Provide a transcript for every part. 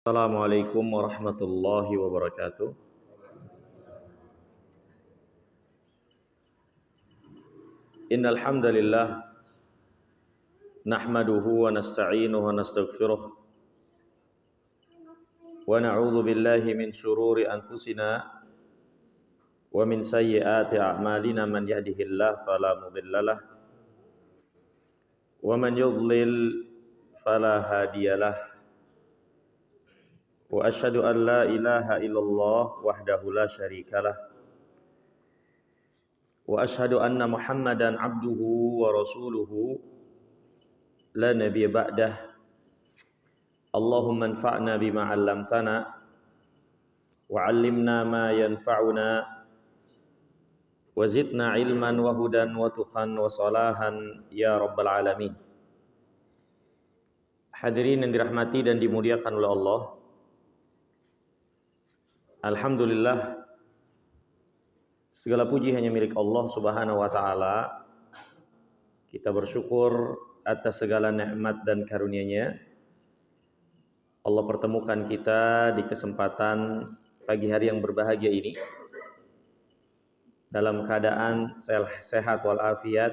Assalamualaikum warahmatullahi wabarakatuh. Innal hamdalillah nahmaduhu wa nasta'inuhu wa nastaghfiruh wa na'udzu billahi min shururi anfusina wa min sayyiati a'malina man yahdihillahu fala mudhillalah wa man yudlil fala hadiyalah wa asyhadu an la ilaha illallah wahdahu la syarikalah wa asyhadu anna Muhammadan abduhu wa rasuluhu la nabiyya ba'dah. Allahumma anfa'na bima 'allamtana wa 'allimna ma yanfa'una wa zidna ilman wa hudan wa tuqan wa salahan ya rabbal alamin. Hadirin yang dirahmati dan dimuliakan oleh Allah, alhamdulillah segala puji hanya milik Allah Subhanahu wa taala. Kita bersyukur atas segala nikmat dan karunia-Nya. Allah pertemukan kita di kesempatan pagi hari yang berbahagia ini dalam keadaan sehat walafiat,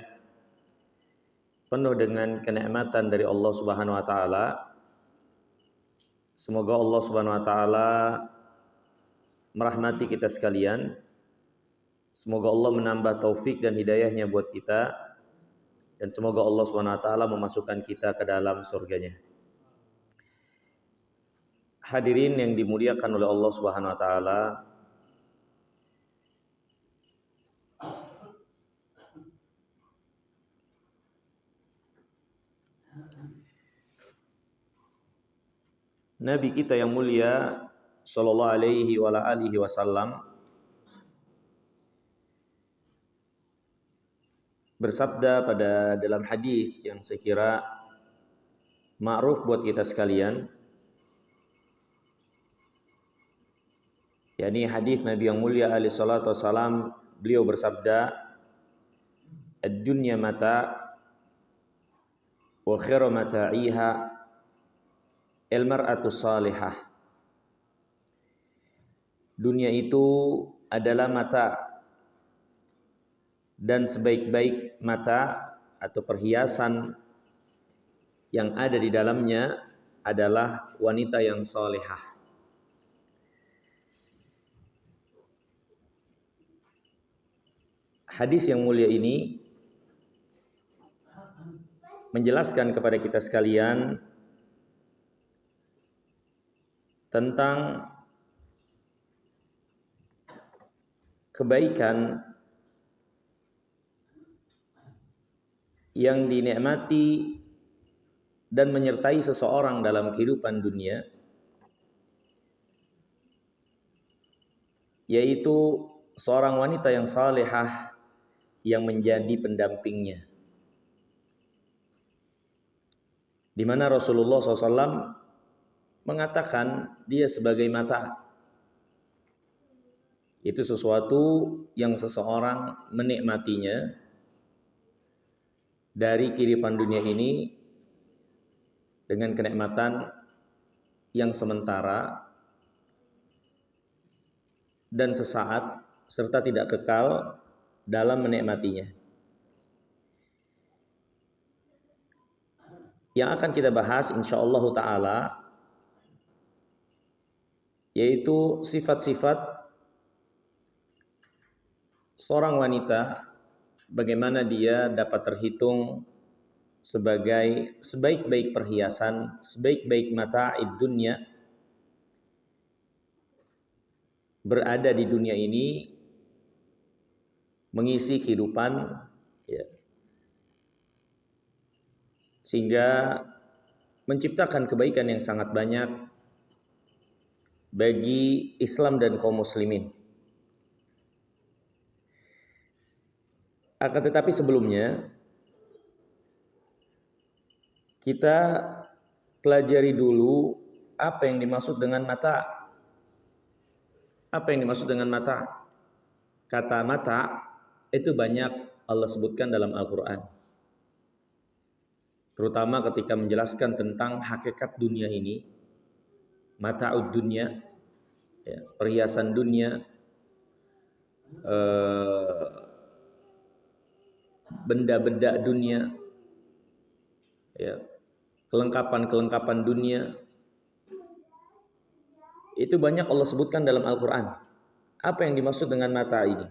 penuh dengan kenikmatan dari Allah Subhanahu wa taala. Semoga Allah Subhanahu wa taala merahmati kita sekalian. Semoga Allah menambah taufik dan hidayahnya buat kita, dan semoga Allah Subhanahu wa taala memasukkan kita ke dalam surganya. Hadirin yang dimuliakan oleh Allah Subhanahu wa taala, Nabi kita yang mulia sallallahu alaihi wa alihi wasallam bersabda pada dalam hadis yang saya kira ma'ruf buat kita sekalian, yakni hadis Nabi yang mulia alaihi salatu wasalam. Beliau bersabda, ad-dunya mata wa khairu mata'iha al-mar'atu salihah. Dunia itu adalah mata, dan sebaik-baik mata atau perhiasan yang ada di dalamnya adalah wanita yang salihah. Hadis yang mulia ini menjelaskan kepada kita sekalian tentang kebaikan yang dinikmati dan menyertai seseorang dalam kehidupan dunia, yaitu seorang wanita yang salihah yang menjadi pendampingnya. Di mana Rasulullah SAW mengatakan dia sebagai mata. Itu sesuatu yang seseorang menikmatinya dari kehidupan dunia ini dengan kenikmatan yang sementara dan sesaat, serta tidak kekal dalam menikmatinya. Yang akan kita bahas insyaallah ta'ala yaitu sifat-sifat seorang wanita, bagaimana dia dapat terhitung sebagai sebaik-baik perhiasan, sebaik-baik mata'id dunya, berada di dunia ini mengisi kehidupan, ya, sehingga menciptakan kebaikan yang sangat banyak bagi Islam dan kaum muslimin. Akan tetapi sebelumnya kita pelajari dulu apa yang dimaksud dengan mata. Apa yang dimaksud dengan mata? Kata mata itu banyak Allah sebutkan dalam Al-Quran, terutama ketika menjelaskan tentang hakikat dunia ini. mata'ud dunya, ya, perhiasan dunia, benda-benda dunia, ya, kelengkapan-kelengkapan dunia. Itu banyak Allah sebutkan dalam Al-Quran. Apa yang dimaksud dengan mata ini?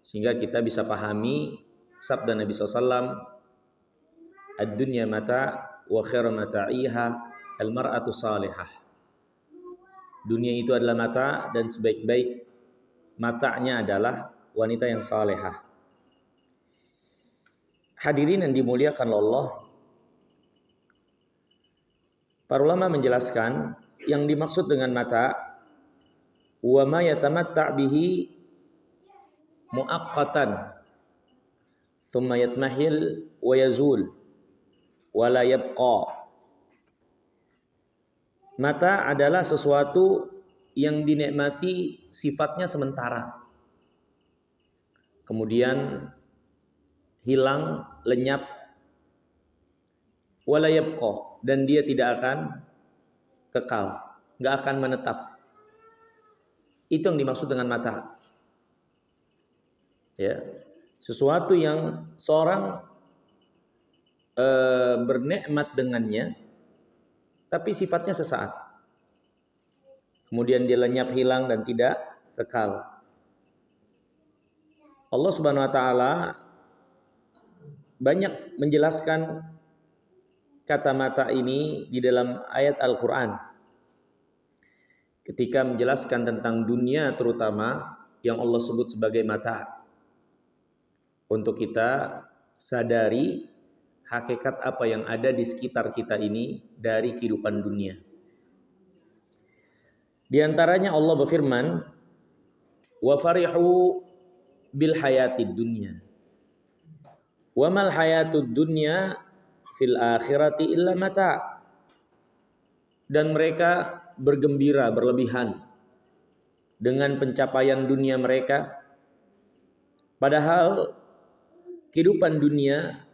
Sehingga kita bisa pahami sabda Nabi SAW, ad-dunya mata wa khairu mata'iha al-mar'atu salihah. Dunia itu adalah mata dan sebaik-baik matanya adalah wanita yang salihah. Hadirin yang dimuliakan Allah, para ulama menjelaskan yang dimaksud dengan mata wa ma yatamatta' bihi muaqqatan thumma yatmahil wa yazul wa la yabqa. Mata adalah sesuatu yang dinikmati sifatnya sementara, kemudian hilang, lenyap, wa la yabqa, dan dia tidak akan kekal, nggak akan menetap. Itu yang dimaksud dengan mata. Ya, sesuatu yang seorang bernikmat dengannya, tapi sifatnya sesaat. Kemudian dia lenyap, hilang, dan tidak kekal. Allah Subhanahu wa taala banyak menjelaskan kata mata ini di dalam ayat Al-Qur'an. Ketika menjelaskan tentang dunia terutama yang Allah sebut sebagai mata. Untuk kita sadari hakikat apa yang ada di sekitar kita ini dari kehidupan dunia. Di antaranya Allah berfirman, wa farihu bil hayatid dunya wa mal hayatud dunya fil akhirati illa mata. Dan mereka bergembira berlebihan dengan pencapaian dunia mereka, padahal kehidupan dunia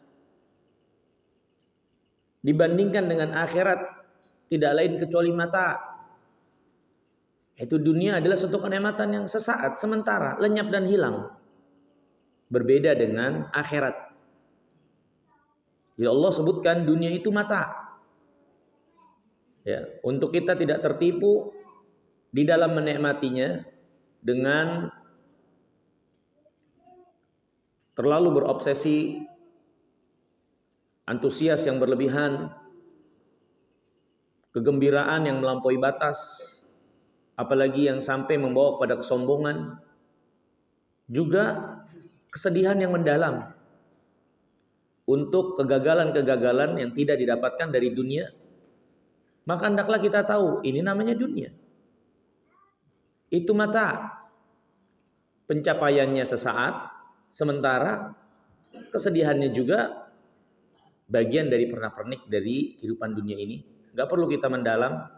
dibandingkan dengan akhirat tidak lain kecuali mata. Itu dunia adalah suatu kenikmatan yang sesaat, sementara, lenyap dan hilang. Berbeda dengan akhirat. Jadi Allah sebutkan dunia itu mata. Ya, untuk kita tidak tertipu di dalam menikmatinya dengan terlalu berobsesi, antusias yang berlebihan, kegembiraan yang melampaui batas, apalagi yang sampai membawa kepada kesombongan, juga kesedihan yang mendalam untuk kegagalan-kegagalan yang tidak didapatkan dari dunia. Maka hendaklah kita tahu ini namanya dunia. Itu mata. Pencapaiannya sesaat, sementara kesedihannya juga bagian dari pernak-pernik dari kehidupan dunia ini. Gak perlu kita mendalam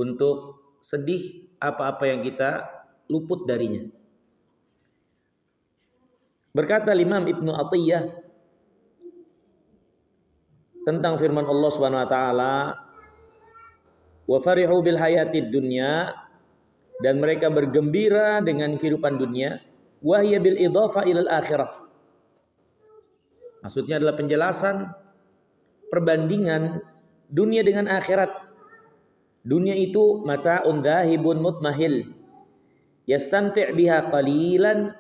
untuk sedih apa-apa yang kita luput darinya. Berkata Imam Ibnu Atiyah tentang firman Allah Subhanahu wa taala, wa farihu bil hayatid dunya, dan mereka bergembira dengan kehidupan dunia, wa hiya bil idhafa ilal akhirah. Maksudnya adalah penjelasan perbandingan dunia dengan akhirat. Dunia itu mata'un dhahibun mutmahil, yastanti' biha qalilan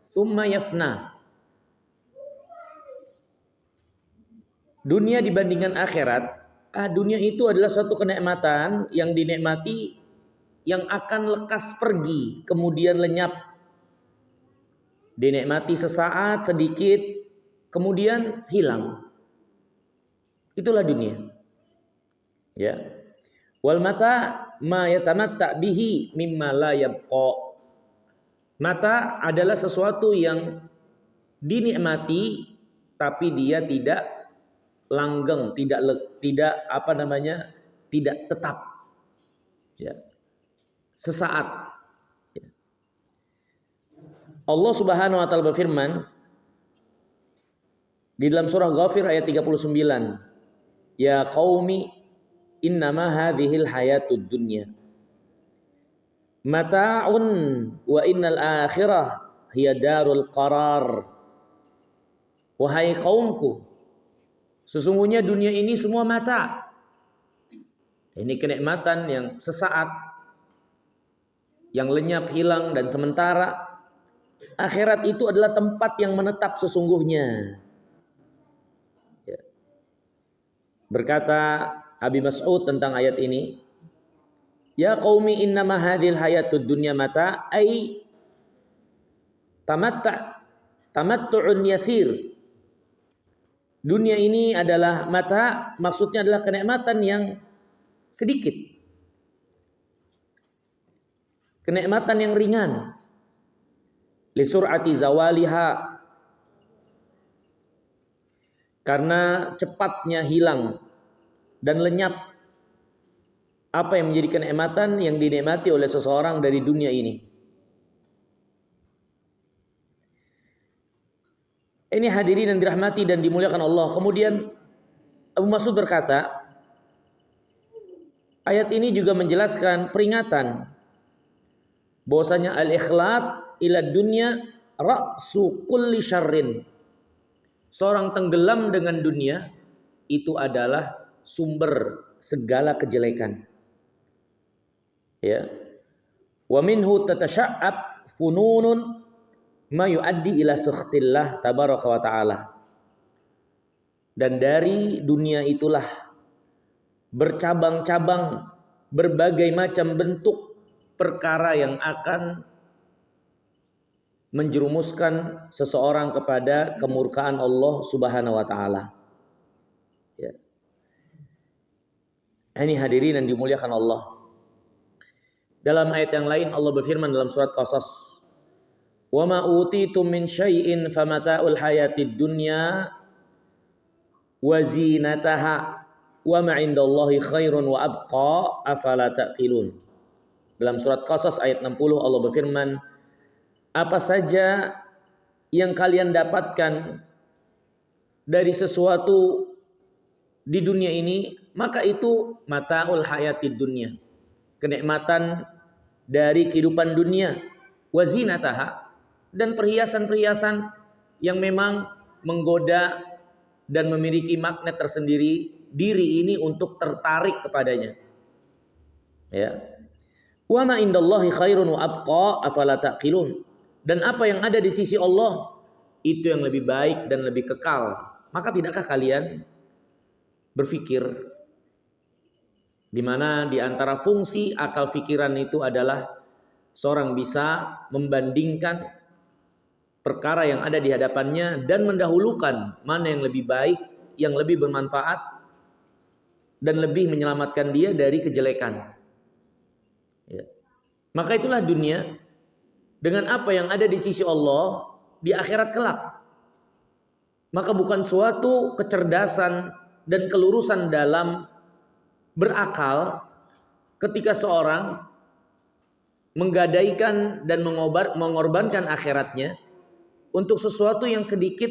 thumma yafna. Dunia dibandingkan akhirat, dunia itu adalah suatu kenikmatan yang dinikmati yang akan lekas pergi, kemudian lenyap. Dinikmati sesaat, sedikit, kemudian hilang. Itulah dunia. Ya. Wal mata ma yatamatta bihi mimma la yabqa. Mata adalah sesuatu yang dinikmati tapi dia tidak langgeng, tidak tetap. Ya. Sesaat. Ya. Allah Subhanahu wa taala berfirman di dalam surah Ghafir ayat 39, ya qaumi innama hadhil hayatud dunya mata'un wa innal akhirah hiya darul qarar. Wahai kaumku, sesungguhnya dunia ini semua mata. Ini kenikmatan yang sesaat, yang lenyap, hilang dan sementara. Akhirat itu adalah tempat yang menetap sesungguhnya. Ya. Berkata Abi Mas'ud tentang ayat ini, ya qaumi innama hadhil hayatud dunya mata ay tamattu'un yasir. Dunia ini adalah mata, maksudnya adalah kenikmatan yang sedikit. Kenikmatan yang ringan. Li sur'ati zawaliha. Karena cepatnya hilang dan lenyap apa yang menjadi kenikmatan yang dinikmati oleh seseorang dari dunia ini. Ini hadirin yang dirahmati dan dimuliakan Allah. Kemudian Abu Mas'ud berkata, ayat ini juga menjelaskan peringatan bahwasanya al-ikhlat ila dunya ra'su kulli syarrin. Seorang tenggelam dengan dunia itu adalah sumber segala kejelekan. Ya. Wa minhu tatasya'ab fununun ma yu'addi ila sukhtillah tabaraka wa ta'ala. Dan dari dunia itulah bercabang-cabang berbagai macam bentuk perkara yang akan menjerumuskan seseorang kepada kemurkaan Allah Subhanahu wa taala. Ya. Ini hadirin yang dimuliakan Allah. Dalam ayat yang lain Allah berfirman dalam surat Qasas, wa ma utitum min syai'in famata'ul hayatid dunya wa zinataha wa ma 'indallahi khairun wa abqa afala ta'qilun. Dalam surat Qasas ayat 60 Allah berfirman, apa saja yang kalian dapatkan dari sesuatu di dunia ini, maka itu mata'ul hayatid dunya, kenikmatan dari kehidupan dunia, wa zinataha, dan perhiasan-perhiasan yang memang menggoda dan memiliki magnet tersendiri diri ini untuk tertarik kepadanya. Ya. Wa ma indallahi khairun wa abqa afala taqilun. Dan apa yang ada di sisi Allah itu yang lebih baik dan lebih kekal. Maka tidakkah kalian berpikir, di mana di antara fungsi akal fikiran itu adalah seorang bisa membandingkan perkara yang ada di hadapannya dan mendahulukan mana yang lebih baik, yang lebih bermanfaat dan lebih menyelamatkan dia dari kejelekan. Ya. Maka itulah dunia dengan apa yang ada di sisi Allah di akhirat kelak. Maka bukan suatu kecerdasan dan kelurusan dalam berakal ketika seorang menggadaikan dan mengorbankan akhiratnya untuk sesuatu yang sedikit,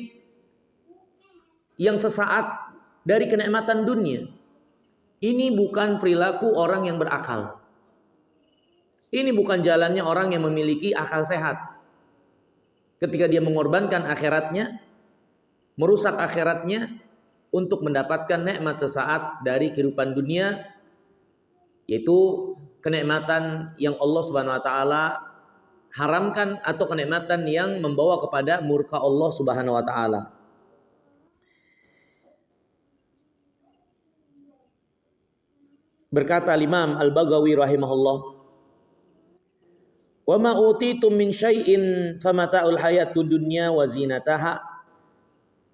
yang sesaat dari kenikmatan dunia. Ini bukan perilaku orang yang berakal. Ini bukan jalannya orang yang memiliki akal sehat. Ketika dia mengorbankan akhiratnya, merusak akhiratnya untuk mendapatkan nikmat sesaat dari kehidupan dunia, yaitu kenikmatan yang Allah Subhanahu wa taala haramkan atau kenikmatan yang membawa kepada murka Allah Subhanahu wa taala. Berkata Imam Al-Baghawi rahimahullah, wa ma utitum min syai'in famata'ul hayatud dunya wa zinataha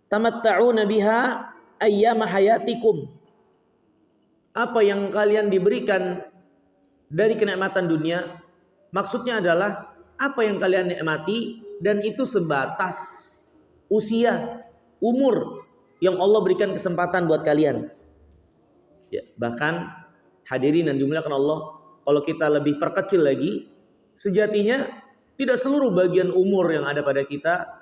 tamatta'una biha ayyama hayatikum. Apa yang kalian diberikan dari kenikmatan dunia, maksudnya adalah apa yang kalian nikmati, dan itu sebatas usia, umur yang Allah berikan kesempatan buat kalian. Ya, bahkan hadirin yang dimuliakan Allah, kalau kita lebih perkecil lagi, sejatinya tidak seluruh bagian umur yang ada pada kita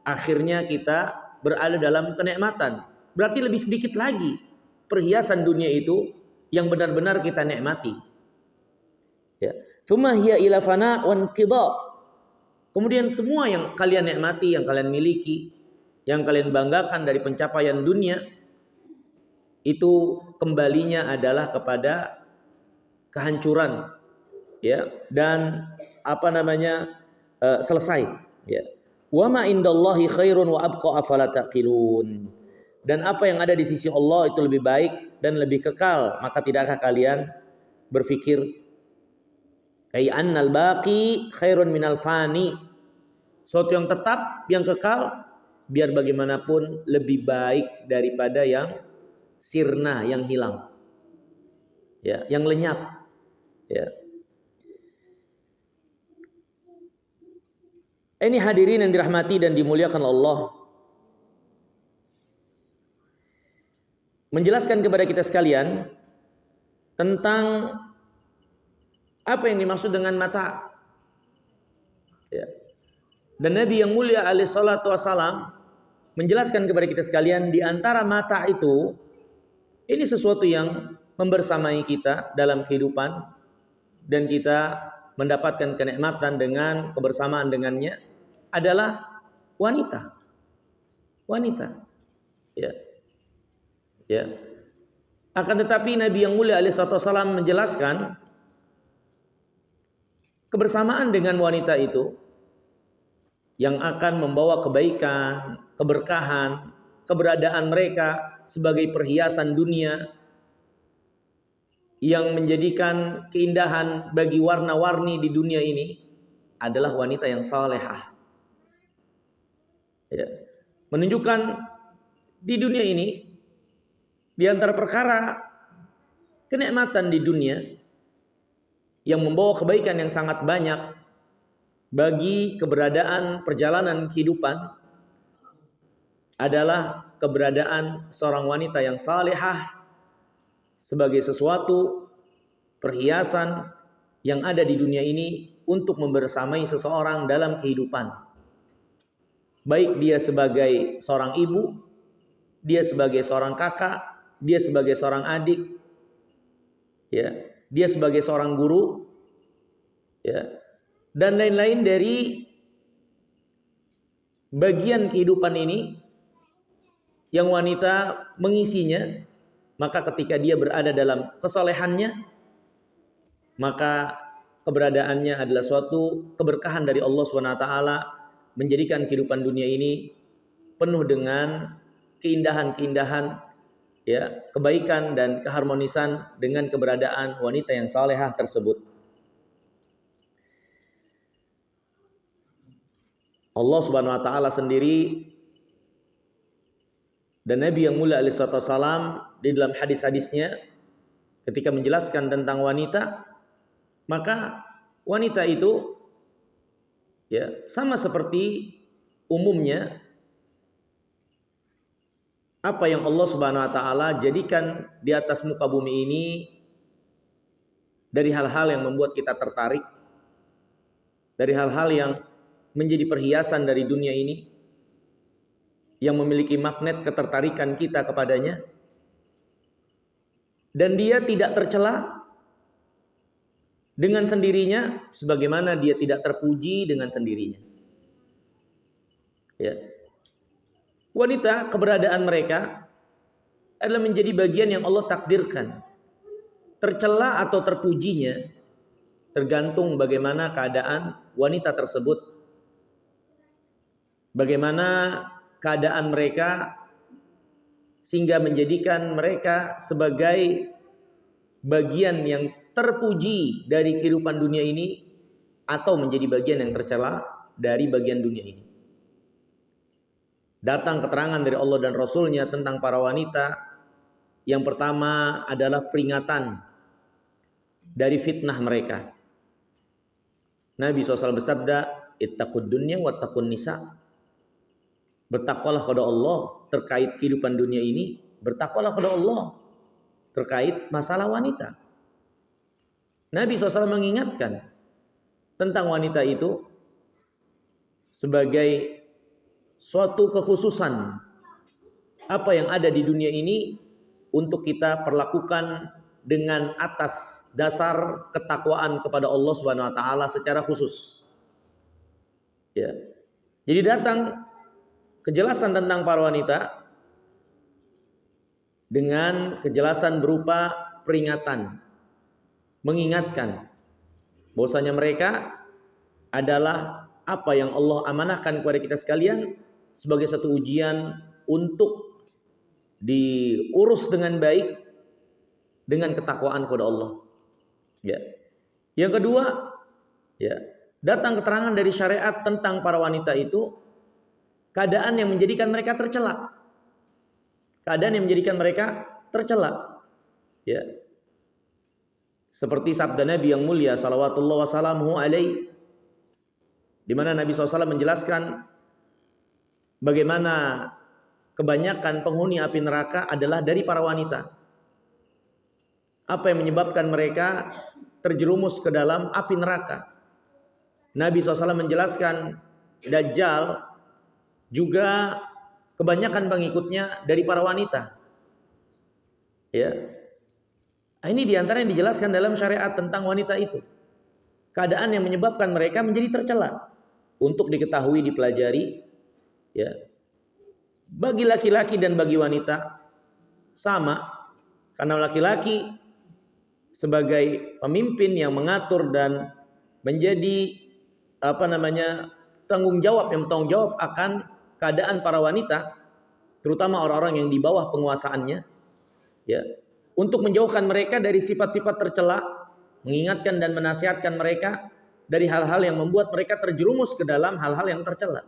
akhirnya kita berada dalam kenikmatan. Berarti lebih sedikit lagi perhiasan dunia itu yang benar-benar kita nikmati. Ya. Tsumma hiya ila fana wa inqidha. Kemudian semua yang kalian nikmati, yang kalian miliki, yang kalian banggakan dari pencapaian dunia, itu kembalinya adalah kepada kehancuran, ya, dan selesai, ya. Wa ma indallahi khairun wa abqa afala taqilun. Dan apa yang ada di sisi Allah itu lebih baik dan lebih kekal, maka tidakkah kalian berpikir? Ai annal baqi khairun minal fani. Suatu yang tetap, yang kekal, biar bagaimanapun lebih baik daripada yang sirna, yang hilang, ya, yang lenyap, ya. Ini hadirin yang dirahmati dan dimuliakan Allah, menjelaskan kepada kita sekalian tentang apa yang dimaksud dengan mata, ya. Dan Nabi yang mulia alaihi salatu wassalam menjelaskan kepada kita sekalian, di antara mata itu, ini sesuatu yang membersamai kita dalam kehidupan dan kita mendapatkan kenikmatan dengan kebersamaan dengannya, adalah wanita. Wanita. Ya. Ya. Akan tetapi Nabi yang mulia alaihi salatu wassalam menjelaskan kebersamaan dengan wanita itu yang akan membawa kebaikan, keberkahan, keberadaan mereka sebagai perhiasan dunia yang menjadikan keindahan bagi warna-warni di dunia ini adalah wanita yang salehah. Ya. Menunjukkan di dunia ini, di antara perkara kenikmatan di dunia yang membawa kebaikan yang sangat banyak bagi keberadaan perjalanan kehidupan adalah keberadaan seorang wanita yang salehah sebagai sesuatu perhiasan yang ada di dunia ini untuk membersamai seseorang dalam kehidupan. Baik dia sebagai seorang ibu, dia sebagai seorang kakak, dia sebagai seorang adik, ya, dia sebagai seorang guru, ya, dan lain-lain dari bagian kehidupan ini yang wanita mengisinya. Maka ketika dia berada dalam kesolehannya, maka keberadaannya adalah suatu keberkahan dari Allah SWT, menjadikan kehidupan dunia ini penuh dengan keindahan-keindahan, ya, kebaikan dan keharmonisan dengan keberadaan wanita yang salehah tersebut. Allah Subhanahu wa taala sendiri dan Nabi yang mulia alaihi wasallam di dalam hadis-hadisnya ketika menjelaskan tentang wanita, maka wanita itu, ya, sama seperti umumnya apa yang Allah Subhanahu wa taala jadikan di atas muka bumi ini dari hal-hal yang membuat kita tertarik, dari hal-hal yang menjadi perhiasan dari dunia ini, yang memiliki magnet ketertarikan kita kepadanya, dan dia tidak tercela dengan sendirinya sebagaimana dia tidak terpuji dengan sendirinya. Ya. Wanita, keberadaan mereka adalah menjadi bagian yang Allah takdirkan. Tercela atau terpujinya tergantung bagaimana keadaan wanita tersebut, bagaimana keadaan mereka, sehingga menjadikan mereka sebagai bagian yang terpuji dari kehidupan dunia ini atau menjadi bagian yang tercela dari bagian dunia ini. Datang keterangan dari Allah dan Rasulnya tentang para wanita. Yang pertama adalah peringatan dari fitnah mereka. Nabi SAW bersabda, ittaqud dunya wattaqun nisa. Bertakwalah kepada Allah terkait kehidupan dunia ini, bertakwalah kepada Allah terkait masalah wanita. Nabi SAW mengingatkan tentang wanita itu sebagai suatu kekhususan apa yang ada di dunia ini untuk kita perlakukan dengan atas dasar ketakwaan kepada Allah Subhanahu wa taala secara khusus. Ya. Jadi datang kejelasan tentang para wanita dengan kejelasan berupa peringatan, mengingatkan bahwasanya mereka adalah apa yang Allah amanahkan kepada kita sekalian sebagai satu ujian untuk diurus dengan baik dengan ketakwaan kepada Allah. Ya. Yang kedua, ya, datang keterangan dari syariat tentang para wanita itu keadaan yang menjadikan mereka tercela. Keadaan yang menjadikan mereka tercela. Ya. Seperti sabda Nabi yang mulia salawatullah wassalamuhu alaihi, di mana Nabi SAW menjelaskan bagaimana kebanyakan penghuni api neraka adalah dari para wanita. Apa yang menyebabkan mereka terjerumus ke dalam api neraka? Nabi SAW menjelaskan Dajjal juga kebanyakan pengikutnya dari para wanita. Ya. Ini diantara yang dijelaskan dalam syariat tentang wanita itu. Keadaan yang menyebabkan mereka menjadi tercela. Untuk diketahui, dipelajari. Ya. Bagi laki-laki dan bagi wanita sama. Karena laki-laki sebagai pemimpin yang mengatur dan menjadi tanggung jawab yang bertanggung jawab akan keadaan para wanita, terutama orang-orang yang di bawah penguasaannya, ya, untuk menjauhkan mereka dari sifat-sifat tercela, mengingatkan dan menasihatkan mereka dari hal-hal yang membuat mereka terjerumus ke dalam hal-hal yang tercela.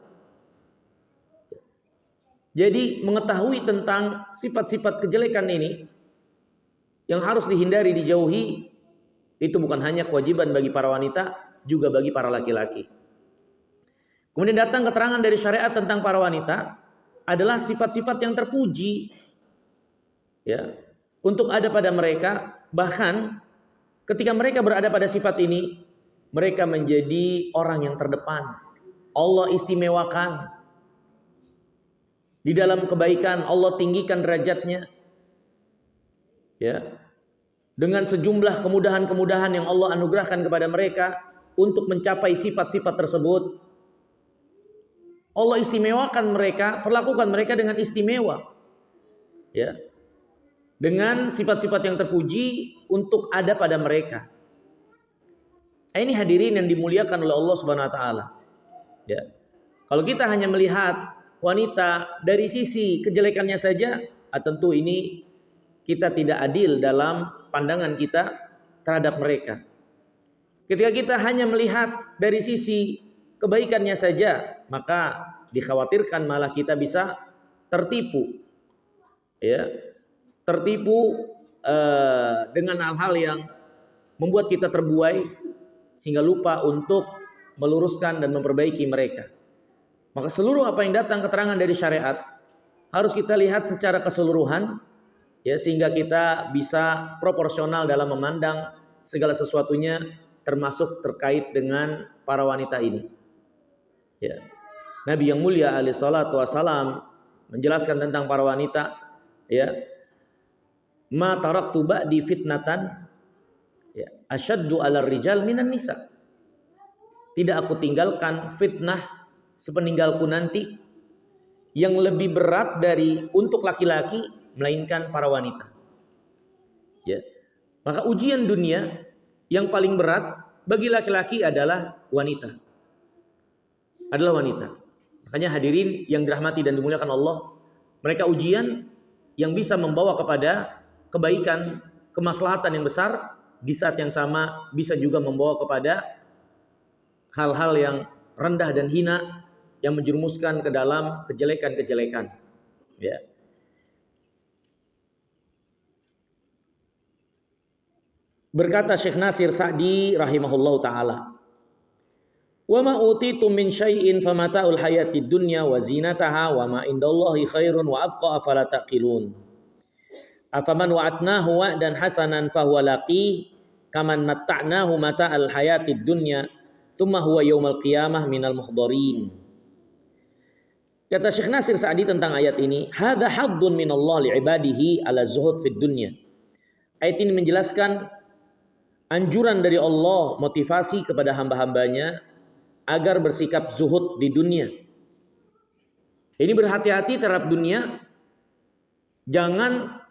Jadi mengetahui tentang sifat-sifat kejelekan ini yang harus dihindari, dijauhi, itu bukan hanya kewajiban bagi para wanita, juga bagi para laki-laki. Kemudian datang keterangan dari syariat tentang para wanita adalah sifat-sifat yang terpuji, ya, untuk ada pada mereka. Bahkan ketika mereka berada pada sifat ini, mereka menjadi orang yang terdepan. Allah istimewakan di dalam kebaikan, Allah tinggikan derajatnya. Ya. Dengan sejumlah kemudahan-kemudahan yang Allah anugerahkan kepada mereka untuk mencapai sifat-sifat tersebut. Allah istimewakan mereka, perlakukan mereka dengan istimewa. Ya. Dengan sifat-sifat yang terpuji untuk ada pada mereka. Ini hadirin yang dimuliakan oleh Allah Subhanahu wa taala. Ya. Kalau kita hanya melihat wanita dari sisi kejelekannya saja, tentu ini kita tidak adil dalam pandangan kita terhadap mereka. Ketika kita hanya melihat dari sisi kebaikannya saja, maka dikhawatirkan malah kita bisa tertipu, ya, tertipu dengan hal-hal yang membuat kita terbuai sehingga lupa untuk meluruskan dan memperbaiki mereka. Maka seluruh apa yang datang keterangan dari syariat harus kita lihat secara keseluruhan, ya, sehingga kita bisa proporsional dalam memandang segala sesuatunya, termasuk terkait dengan para wanita ini. Ya. Nabi yang mulia alaihi salatu wassalam menjelaskan tentang para wanita, ya, ma taraktu ba'di fitnatan, ya, asyaddu 'alar rijal minan nisa. Tidak aku tinggalkan fitnah sepeninggalku nanti yang lebih berat dari untuk laki-laki melainkan para wanita. Ya. Maka ujian dunia yang paling berat bagi laki-laki adalah wanita. Adalah wanita. Makanya hadirin yang dirahmati dan dimuliakan Allah, mereka ujian yang bisa membawa kepada kebaikan, kemaslahatan yang besar, di saat yang sama bisa juga membawa kepada hal-hal yang rendah dan hina yang menjerumuskan ke dalam kejelekan-kejelekan. Ya. Berkata Syekh Nasir Sa'di rahimahullahu taala, "Wa ma utitu min syai'in famata'ul hayatid dunya wa zinataha wa ma indallahi khairun wa abqa afala taqilun. Afaman wa'atnahu wa'dan hasanan fahuwa laqih kaman matta'nahu mata'al hayatid dunya thumma huwa yaumal qiyamah minal muhdharin." Kata Syekh Nasir Sa'di tentang ayat ini, "Hadza haddun minallah li'ibadihi ala zuhud fid dunya." Ayat ini menjelaskan anjuran dari Allah, motivasi kepada hamba-hambanya agar bersikap zuhud di dunia. Ini berhati-hati terhadap dunia, jangan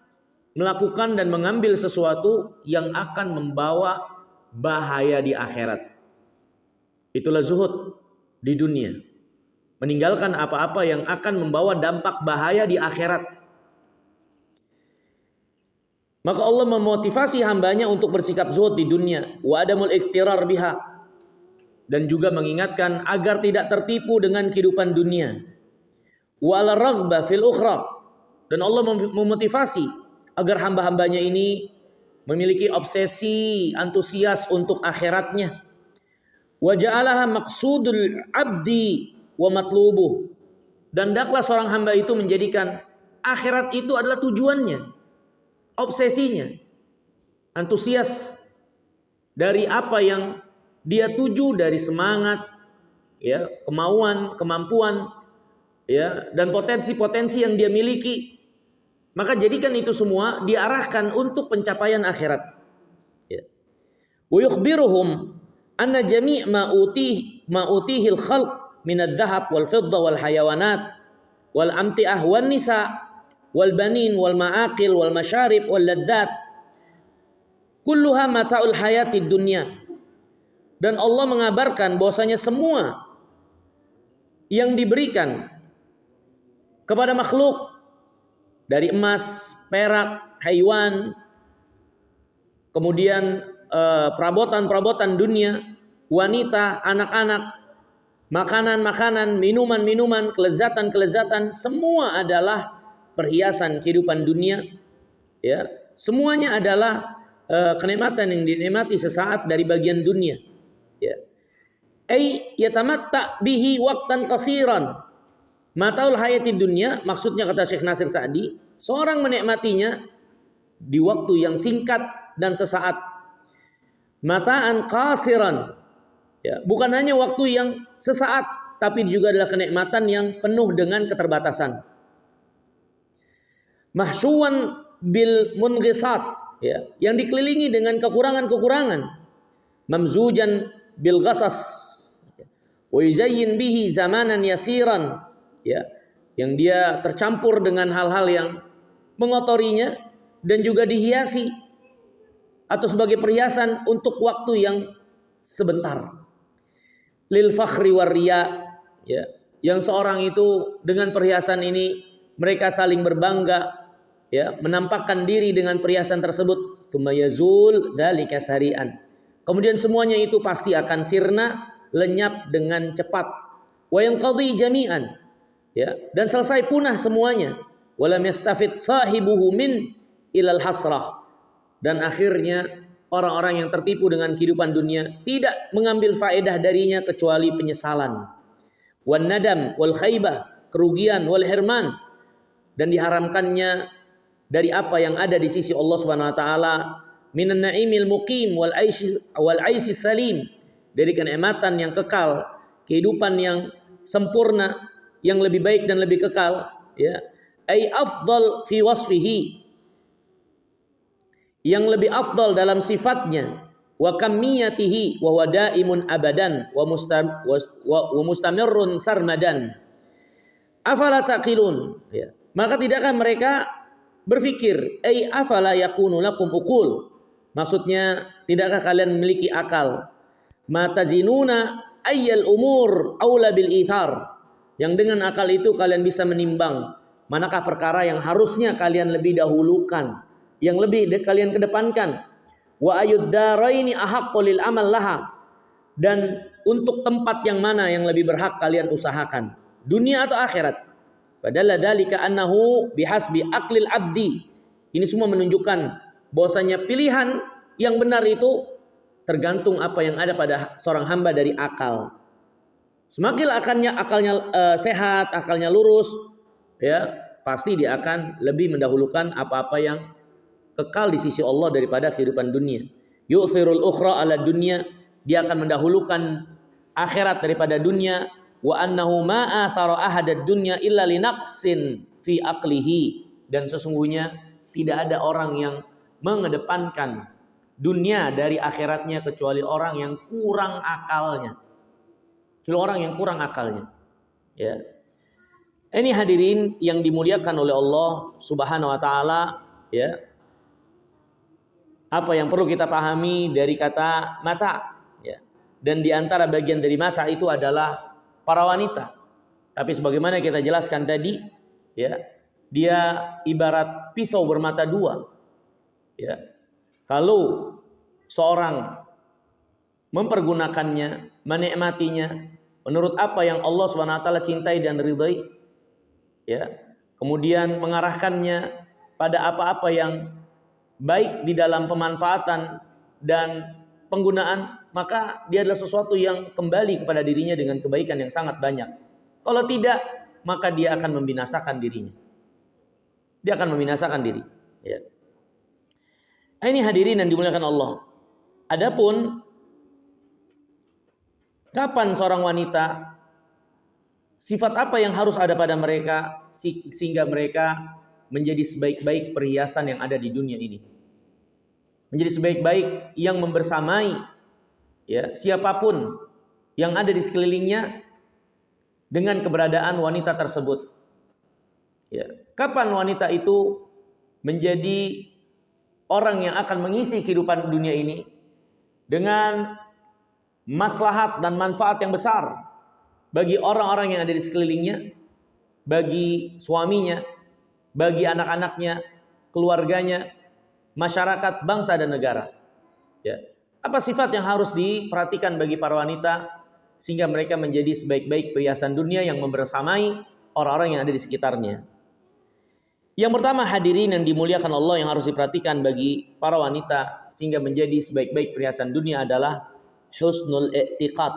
melakukan dan mengambil sesuatu yang akan membawa bahaya di akhirat. Itulah zuhud di dunia. Meninggalkan apa-apa yang akan membawa dampak bahaya di akhirat. Maka Allah memotivasi hambanya untuk bersikap zuhud di dunia. Wa adamul iktirar biha. Dan juga mengingatkan agar tidak tertipu dengan kehidupan dunia. Wa ala raghbah fil ukhra. Dan Allah memotivasi agar hamba-hambanya ini memiliki obsesi, antusias untuk akhiratnya. Wa ja'alaha maqsudul abdi wa matlubuh. Dan hendaklah seorang hamba itu menjadikan akhirat itu adalah tujuannya, obsesinya, antusias dari apa yang dia tuju, dari semangat, ya, kemauan, kemampuan, ya, dan potensi-potensi yang dia miliki. Maka jadikan itu semua diarahkan untuk pencapaian akhirat. Ya. Wa yukhbiruhum anna jami' ma utihil khalq min adh-dhahab wal fiddah wal hayawanat wal amti'ah wan nisa wal banin wal ma'aqil wal masyarib wal ladzat kulluha mata'ul hayatid dunya. Dan Allah mengabarkan bahwasanya semua yang diberikan kepada makhluk dari emas, perak, haiwan, kemudian perabotan-perabotan dunia, wanita, anak-anak, makanan-makanan, minuman-minuman, kelezatan-kelezatan, semua adalah perhiasan kehidupan dunia, ya. Semuanya adalah kenikmatan yang dinikmati sesaat dari bagian dunia, ya. Ai yatamatta bihi waqtan qasiran. Mataul hayatid dunya, maksudnya kata Syekh Nasir Sa'di, seorang menikmatinya di waktu yang singkat dan sesaat. Mataan qasiran, ya, bukan hanya waktu yang sesaat, tapi juga adalah kenikmatan yang penuh dengan keterbatasan. Mahsyuwan bil munghisat, ya, yang dikelilingi dengan kekurangan-kekurangan. Mamzujan bil ghasas, wa yuzayyin bihi zamanan yasiran, ya, yang dia tercampur dengan hal-hal yang mengotorinya dan juga dihiasi atau sebagai perhiasan untuk waktu yang sebentar. Lil fakhri war riya, ya, yang seorang itu dengan perhiasan ini mereka saling berbangga, ya, menampakkan diri dengan perhiasan tersebut. Tsumma yazul dzalika sari'an. Kemudian semuanya itu pasti akan sirna, lenyap dengan cepat. Wa yanqadi jami'an, ya, dan selesai punah semuanya. Walam yastafid sahibuhu min ilal hasrah. Dan akhirnya orang-orang yang tertipu dengan kehidupan dunia tidak mengambil faedah darinya kecuali penyesalan. Wan nadam wal khaybah, kerugian, wal hirman, dan diharamkannya dari apa yang ada di sisi Allah Subhanahu wa taala, minan na'imil muqim wal aisy salim, dari kenikmatan yang kekal, kehidupan yang sempurna, yang lebih baik dan lebih kekal, ya. Ai afdal fi wasfihi, yang lebih afdal dalam sifatnya, wa kamiyatihi wa wadaimun abadan wa mustamirrun sarmadan. Afala taqilun, ya. Maka tidakkah mereka berpikir, ai afala yakunu lakum uqul, maksudnya tidakkah kalian memiliki akal? Matazinuna ayyal umur aula bil ithar, yang dengan akal itu kalian bisa menimbang manakah perkara yang harusnya kalian lebih dahulukan, yang lebih kalian kedepankan. Wa ayud daraini ahaqqu lil amal laha, dan untuk tempat yang mana yang lebih berhak kalian usahakan, dunia atau akhirat. Padahal dzalika annahu bihasbi aqlil abdi. Ini semua menunjukkan bahwasanya pilihan yang benar itu tergantung apa yang ada pada seorang hamba dari akal. Semakin akalnya sehat, akalnya lurus, ya, pasti dia akan lebih mendahulukan apa-apa yang kekal di sisi Allah daripada kehidupan dunia. Yu'thirul ukhra ala dunya, dia akan mendahulukan akhirat daripada dunia. Wa annahu ma athara ahadad dunya illa linaqsin fi aqlihi, dan sesungguhnya tidak ada orang yang mengedepankan dunia dari akhiratnya kecuali orang yang kurang akalnya. Kecuali orang yang kurang akalnya. Ya. Ini hadirin yang dimuliakan oleh Allah Subhanahu wa taala, ya. Apa yang perlu kita pahami dari kata mata, ya. Dan di antara bagian dari mata itu adalah para wanita. Tapi sebagaimana kita jelaskan tadi, ya, dia ibarat pisau bermata dua. Ya. Kalau seorang mempergunakannya, menikmatinya menurut apa yang Allah Subhanahu wa taala cintai dan ridai, ya, kemudian mengarahkannya pada apa-apa yang baik di dalam pemanfaatan dan penggunaan, maka dia adalah sesuatu yang kembali kepada dirinya dengan kebaikan yang sangat banyak. Kalau tidak, maka dia akan membinasakan dirinya. Dia akan membinasakan diri. Ya. Ini hadirin yang dimuliakan Allah. Adapun kapan seorang wanita, sifat apa yang harus ada pada mereka sehingga mereka menjadi sebaik-baik perhiasan yang ada di dunia ini, menjadi sebaik-baik yang membersamai, ya, siapapun yang ada di sekelilingnya dengan keberadaan wanita tersebut. Ya. Kapan wanita itu menjadi orang yang akan mengisi kehidupan dunia ini dengan maslahat dan manfaat yang besar bagi orang-orang yang ada di sekelilingnya, bagi suaminya, bagi anak-anaknya, keluarganya, masyarakat, bangsa dan negara. Ya. Apa sifat yang harus diperhatikan bagi para wanita sehingga mereka menjadi sebaik-baik perhiasan dunia yang membersamai orang-orang yang ada di sekitarnya? Yang pertama, hadirin yang dimuliakan Allah, yang harus diperhatikan bagi para wanita sehingga menjadi sebaik-baik perhiasan dunia adalah husnul i'tiqad.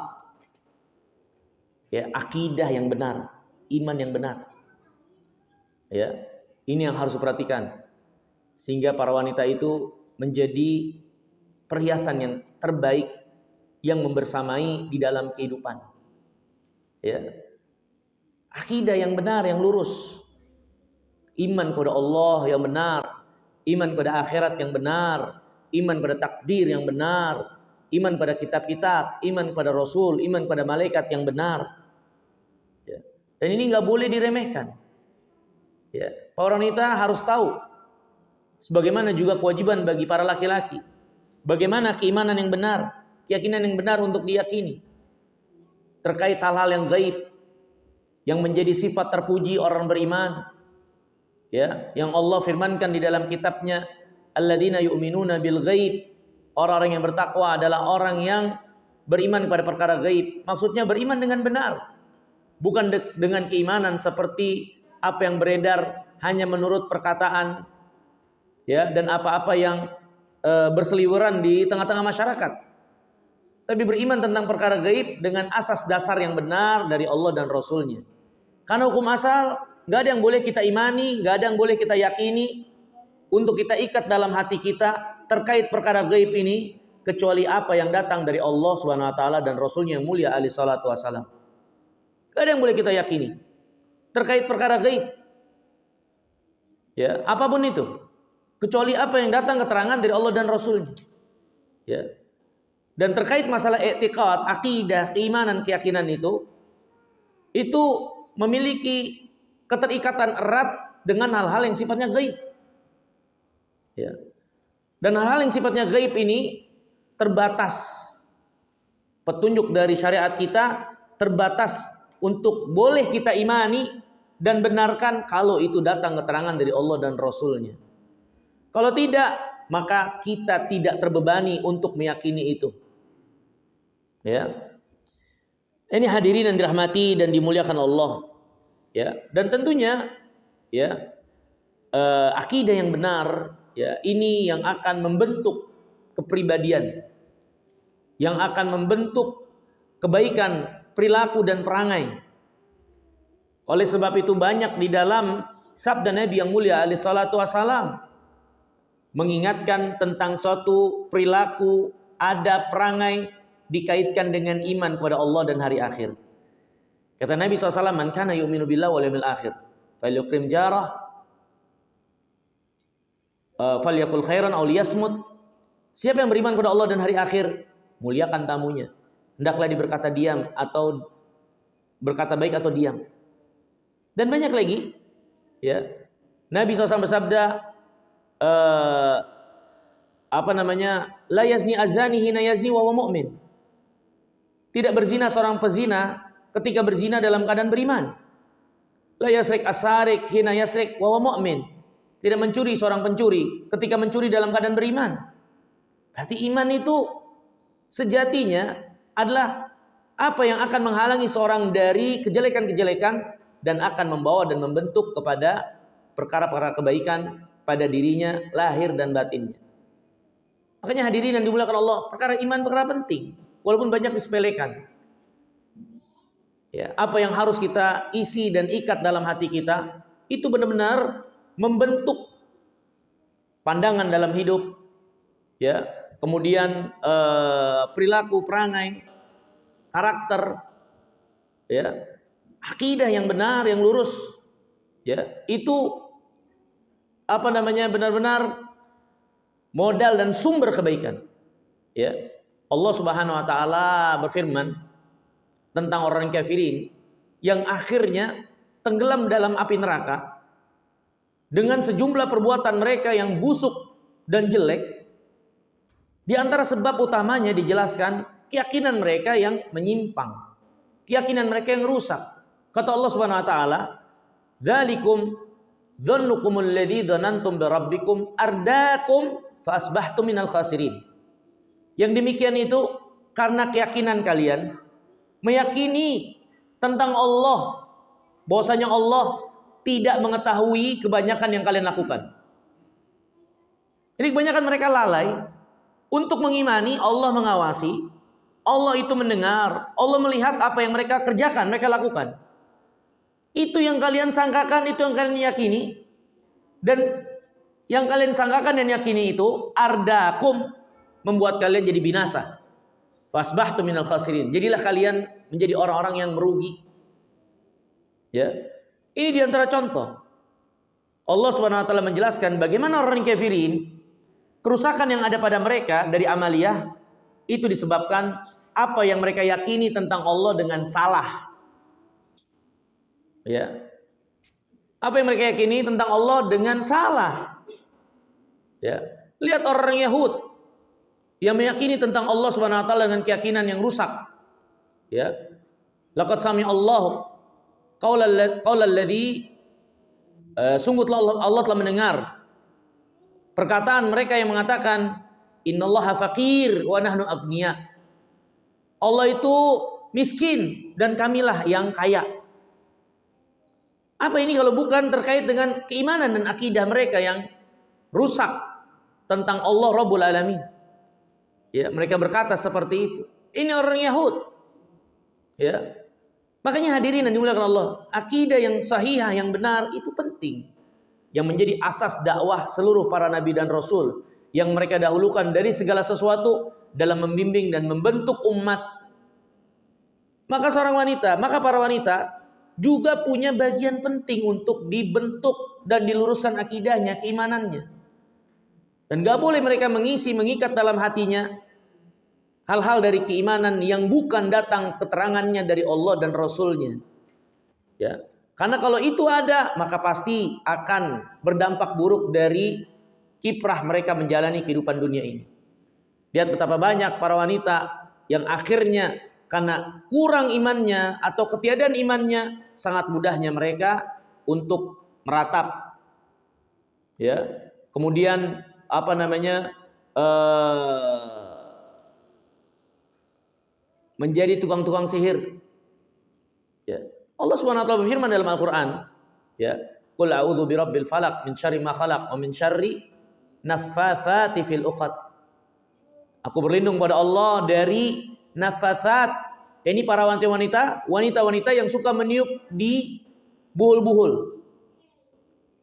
Ya, akidah yang benar, iman yang benar. Ya, ini yang harus diperhatikan sehingga para wanita itu menjadi perhiasan yang terbaik yang membersamai di dalam kehidupan. Ya. Akidah yang benar, yang lurus. Iman kepada Allah yang benar, iman pada akhirat yang benar, iman pada takdir yang benar, iman pada kitab-kitab, iman pada Rasul, iman pada malaikat yang benar. Ya. Dan ini nggak boleh diremehkan. Ya. Para wanita harus tahu, sebagaimana juga kewajiban bagi para laki-laki, bagaimana keimanan yang benar, keyakinan yang benar untuk diyakini terkait hal-hal yang gaib, yang menjadi sifat terpuji orang beriman. Ya, yang Allah firmankan di dalam kitabnya, alladzina yu'minuna bil ghaib, orang-orang yang bertakwa adalah orang yang beriman pada perkara gaib. Maksudnya beriman dengan benar, bukan dengan keimanan seperti apa yang beredar hanya menurut perkataan, ya, dan apa-apa yang berseliweran di tengah-tengah masyarakat. Tapi beriman tentang perkara gaib dengan asas dasar yang benar dari Allah dan Rasulnya. Karena hukum asal gak ada yang boleh kita imani, gak ada yang boleh kita yakini untuk kita ikat dalam hati kita terkait perkara gaib ini kecuali apa yang datang dari Allah Subhanahu wa taala dan Rasulnya yang mulia alaihi salatu wasalam. Gak ada yang boleh kita yakini terkait perkara gaib. Ya, apapun itu, kecuali apa yang datang keterangan dari Allah dan Rasulnya. Ya. Dan terkait masalah i'tiqad, akidah, keimanan, keyakinan itu memiliki keterikatan erat dengan hal-hal yang sifatnya gaib. Ya. Dan hal-hal yang sifatnya gaib ini terbatas. Petunjuk dari syariat kita terbatas untuk boleh kita imani dan benarkan kalau itu datang keterangan dari Allah dan Rasulnya. Kalau tidak, maka kita tidak terbebani untuk meyakini itu. Ya. Ini hadirin yang dirahmati dan dimuliakan Allah. Ya, dan tentunya, ya, akidah yang benar, ya, ini yang akan membentuk kepribadian, yang akan membentuk kebaikan perilaku dan perangai. Oleh sebab itu banyak di dalam sabda Nabi yang mulia alaihi salatu wasalam mengingatkan tentang suatu perilaku, adab, perangai dikaitkan dengan iman kepada Allah dan hari akhir. Kata Nabi SAW, man kana yu'minu billahi wal yawmil akhir falyukrim jarah falyakul khairan aw liyasmut. Siapa yang beriman kepada Allah dan hari akhir, muliakan tamunya. Hendaklah dia berkata diam atau berkata baik atau diam. Dan banyak lagi, ya. Nabi SAW bersabda, la yazni azani hina yazni wa huwa mu'min. Tidak berzina seorang pezina ketika berzina dalam keadaan beriman. La yasrik asarik hina yasrik wa huwa mu'min. Tidak mencuri seorang pencuri ketika mencuri dalam keadaan beriman. Berarti iman itu sejatinya adalah apa yang akan menghalangi seorang dari kejelekan-kejelekan dan akan membawa dan membentuk kepada perkara-perkara kebaikan pada dirinya lahir dan batinnya. Makanya hadirin yang dimuliakan Allah, perkara iman perkara penting walaupun banyak disepelekan. Ya, apa yang harus kita isi dan ikat dalam hati kita itu benar-benar membentuk pandangan dalam hidup, ya. Kemudian perilaku, perangai, karakter, ya, akidah yang benar, yang lurus, ya, itu benar-benar modal dan sumber kebaikan. Ya, Allah Subhanahu Wa Taala berfirman tentang orang kafirin yang akhirnya tenggelam dalam api neraka dengan sejumlah perbuatan mereka yang busuk dan jelek. Di antara sebab utamanya dijelaskan keyakinan mereka yang menyimpang, keyakinan mereka yang rusak. Kata Allah Subhanahu wa taala, "Dzalikum dzannukumul ladzi dzanantum bi rabbikum ardaakum fa asbahtum minal khasirin." Yang demikian itu karena keyakinan kalian meyakini tentang Allah, bahwasanya Allah tidak mengetahui kebanyakan yang kalian lakukan. Jadi kebanyakan mereka lalai untuk mengimani Allah mengawasi, Allah itu mendengar, Allah melihat apa yang mereka kerjakan, mereka lakukan. Itu yang kalian sangkakan, itu yang kalian yakini. Dan yang kalian sangkakan dan yakini itu ardakum, membuat kalian jadi binasa. Fasbahtum minal khasirin. Jadilah kalian menjadi orang-orang yang merugi. Ya. Ini diantara contoh. Allah Subhanahu wa taala menjelaskan bagaimana orang kafirin, kerusakan yang ada pada mereka dari amaliyah itu disebabkan apa yang mereka yakini tentang Allah dengan salah. Ya. Apa yang mereka yakini tentang Allah dengan salah. Ya. Lihat orang Yahud yang meyakini tentang Allah Subhanahu wa taala dengan keyakinan yang rusak. Ya. Laqad sami Allahu qaulal ladzi sungguh Allah telah mendengar perkataan mereka yang mengatakan innallaha faqir wa nahnu aghnia. Allah itu miskin dan kamilah yang kaya. Apa ini kalau bukan terkait dengan keimanan dan akidah mereka yang rusak tentang Allah Rabbul Alamin. Ya, mereka berkata seperti itu. Ini orang Yahud. Ya. Makanya hadirin yang dimuliakan Allah, akidah yang sahihah yang benar itu penting. Yang menjadi asas dakwah seluruh para nabi dan rasul yang mereka dahulukan dari segala sesuatu dalam membimbing dan membentuk umat. Maka para wanita juga punya bagian penting untuk dibentuk dan diluruskan akidahnya, keimanannya. Dan gak boleh mereka mengikat dalam hatinya hal-hal dari keimanan yang bukan datang keterangannya dari Allah dan Rasulnya. Ya. Karena kalau itu ada, maka pasti akan berdampak buruk dari kiprah mereka menjalani kehidupan dunia ini. Lihat betapa banyak para wanita yang akhirnya karena kurang imannya atau ketiadaan imannya, sangat mudahnya mereka untuk meratap. Ya. Kemudian menjadi tukang-tukang sihir. Ya. Allah Subhanahu wa taala berfirman dalam Al-Qur'an, ya, qul a'udzu birabbil falaq min syarri ma khalaq wa min syarri naffatsati fil 'uqad. Aku berlindung pada Allah dari naffatsat. Ini para wanita-wanita yang suka meniup di buhul-buhul.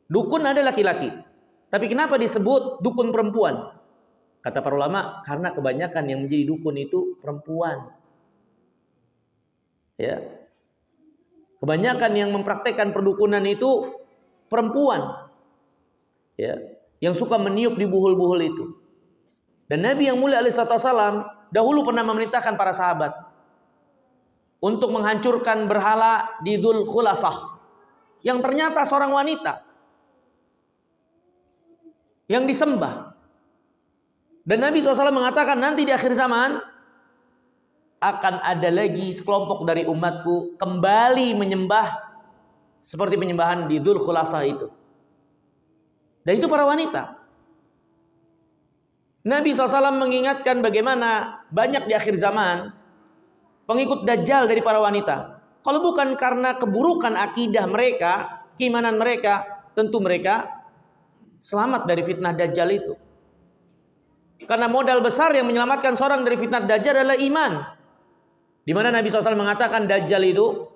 Dukun ada laki-laki. Tapi kenapa disebut dukun perempuan? Kata para ulama, karena kebanyakan yang menjadi dukun itu perempuan. Ya. Kebanyakan yang mempraktekkan perdukunan itu perempuan. Ya. yang suka meniup di buhul-buhul itu. Dan Nabi yang mulia alaihissalam dahulu pernah memerintahkan para sahabat untuk menghancurkan berhala di Dzul Khulasah, yang ternyata seorang wanita yang disembah. Dan Nabi SAW mengatakan nanti di akhir zaman akan ada lagi sekelompok dari umatku kembali menyembah seperti penyembahan di Dzul Khulasah itu. Dan itu para wanita. Nabi SAW mengingatkan bagaimana banyak di akhir zaman pengikut Dajjal dari para wanita. Kalau bukan karena keburukan akidah mereka, keimanan mereka, tentu mereka selamat dari fitnah Dajjal itu. Karena modal besar yang menyelamatkan seorang dari fitnah Dajjal adalah iman. Di mana Nabi SAW mengatakan Dajjal itu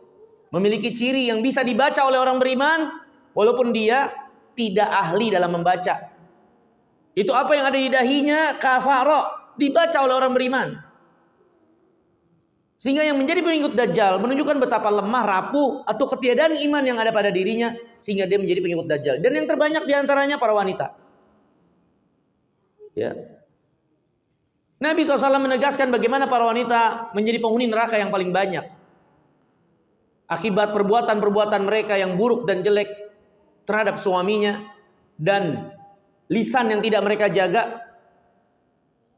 memiliki ciri yang bisa dibaca oleh orang beriman walaupun dia tidak ahli dalam membaca. Itu apa yang ada di dahinya, kafara, dibaca oleh orang beriman. Sehingga yang menjadi pengikut Dajjal menunjukkan betapa lemah, rapuh atau ketiadaan iman yang ada pada dirinya sehingga dia menjadi pengikut Dajjal. Dan yang terbanyak diantaranya para wanita. Ya. Nabi SAW menegaskan bagaimana para wanita menjadi penghuni neraka yang paling banyak. Akibat perbuatan-perbuatan mereka yang buruk dan jelek terhadap suaminya dan lisan yang tidak mereka jaga.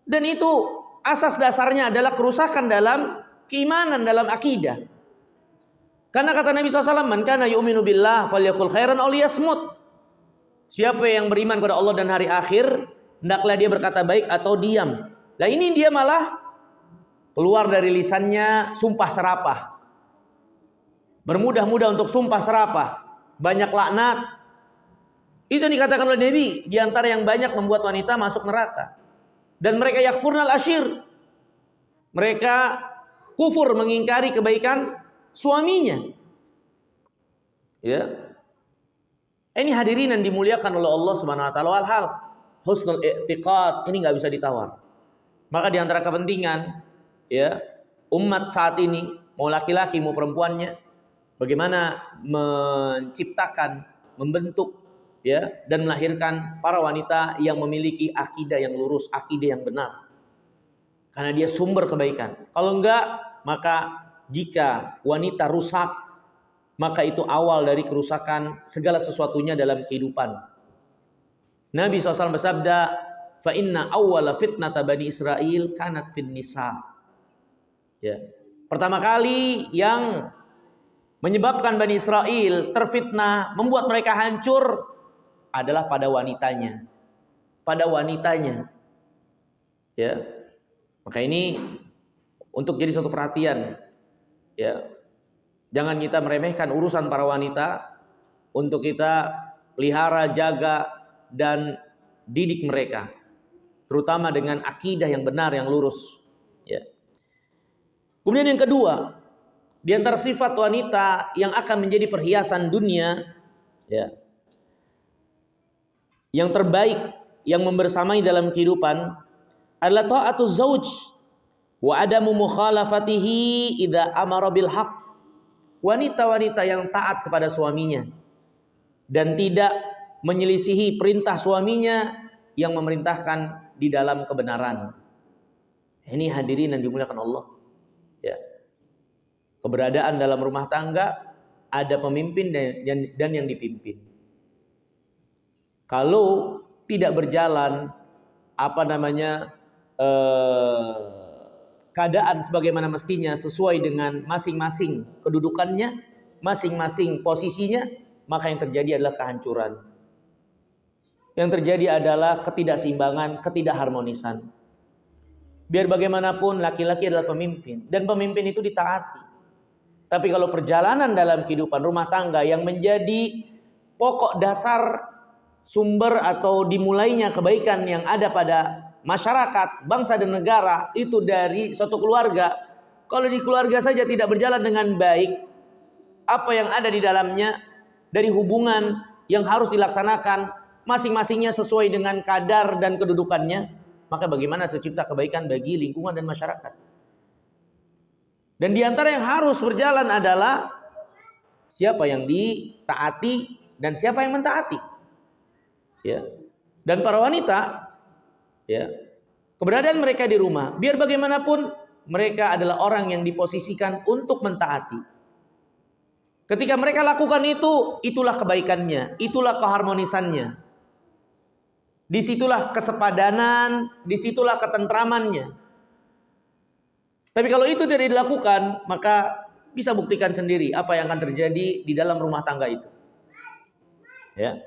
Dan itu asas dasarnya adalah kerusakan dalam keimanan, dalam akidah. Karena kata Nabi SAW, man kana yu'minu billah falyaqul khairan aw liyasmut. Siapa yang beriman kepada Allah dan hari akhir, hendaklah dia berkata baik atau diam. Nah ini dia malah keluar dari lisannya sumpah serapah. Bermudah-mudah untuk sumpah serapah. Banyak laknat. Itu yang dikatakan oleh Nabi. Di antara yang banyak membuat wanita masuk neraka. Dan mereka yakfurnal ashir. Mereka kufur mengingkari kebaikan suaminya. Ya. Ini hadirin yang dimuliakan oleh Allah Subhanahu wa taala. Walhal husnul i'tiqad ini enggak bisa ditawar. Maka di antara kepentingan ya umat saat ini, mau laki-laki mau perempuannya, bagaimana menciptakan, membentuk ya dan melahirkan para wanita yang memiliki akidah yang lurus, akidah yang benar. Karena dia sumber kebaikan. Kalau enggak, maka jika wanita rusak, maka itu awal dari kerusakan segala sesuatunya dalam kehidupan. Nabi SAW bersabda, fa inna awwala fitnata bani Israil kanat fin nisa. Ya. Pertama kali yang menyebabkan Bani Israel terfitnah, membuat mereka hancur adalah pada wanitanya. Pada wanitanya. Ya. Maka ini untuk jadi suatu perhatian. Ya. Jangan kita meremehkan urusan para wanita, untuk kita pelihara, jaga dan didik mereka. Terutama dengan akidah yang benar, yang lurus. Ya. Kemudian yang kedua, di antara sifat wanita yang akan menjadi perhiasan dunia, ya, yang terbaik, yang membersamai dalam kehidupan adalah ta'atuz zauj wa adamu mukhalafatihi idza amara bil haqq. Wanita-wanita yang taat kepada suaminya dan tidak menyelisihi perintah suaminya yang memerintahkan di dalam kebenaran. Ini hadirin yang dimuliakan Allah. Ya. Keberadaan dalam rumah tangga ada pemimpin dan yang dipimpin. Kalau tidak berjalan keadaan sebagaimana mestinya sesuai dengan masing-masing kedudukannya, masing-masing posisinya, maka yang terjadi adalah kehancuran. Yang terjadi adalah ketidakseimbangan, ketidakharmonisan. Biar bagaimanapun laki-laki adalah pemimpin dan pemimpin itu ditaati. Tapi kalau perjalanan dalam kehidupan rumah tangga yang menjadi pokok dasar sumber atau dimulainya kebaikan yang ada pada masyarakat, bangsa dan negara itu dari suatu keluarga. Kalau di keluarga saja tidak berjalan dengan baik, apa yang ada di dalamnya dari hubungan yang harus dilaksanakan masing-masingnya sesuai dengan kadar dan kedudukannya, maka bagaimana tercipta kebaikan bagi lingkungan dan masyarakat. Dan di antara yang harus berjalan adalah siapa yang ditaati dan siapa yang mentaati. Ya. Dan para wanita, ya, keberadaan mereka di rumah, biar bagaimanapun mereka adalah orang yang diposisikan untuk mentaati. Ketika mereka lakukan itu, itulah kebaikannya, itulah keharmonisannya. Disitulah kesepadanan, disitulah ketentramannya. Tapi kalau itu tidak dilakukan, maka bisa buktikan sendiri apa yang akan terjadi di dalam rumah tangga itu. Ya.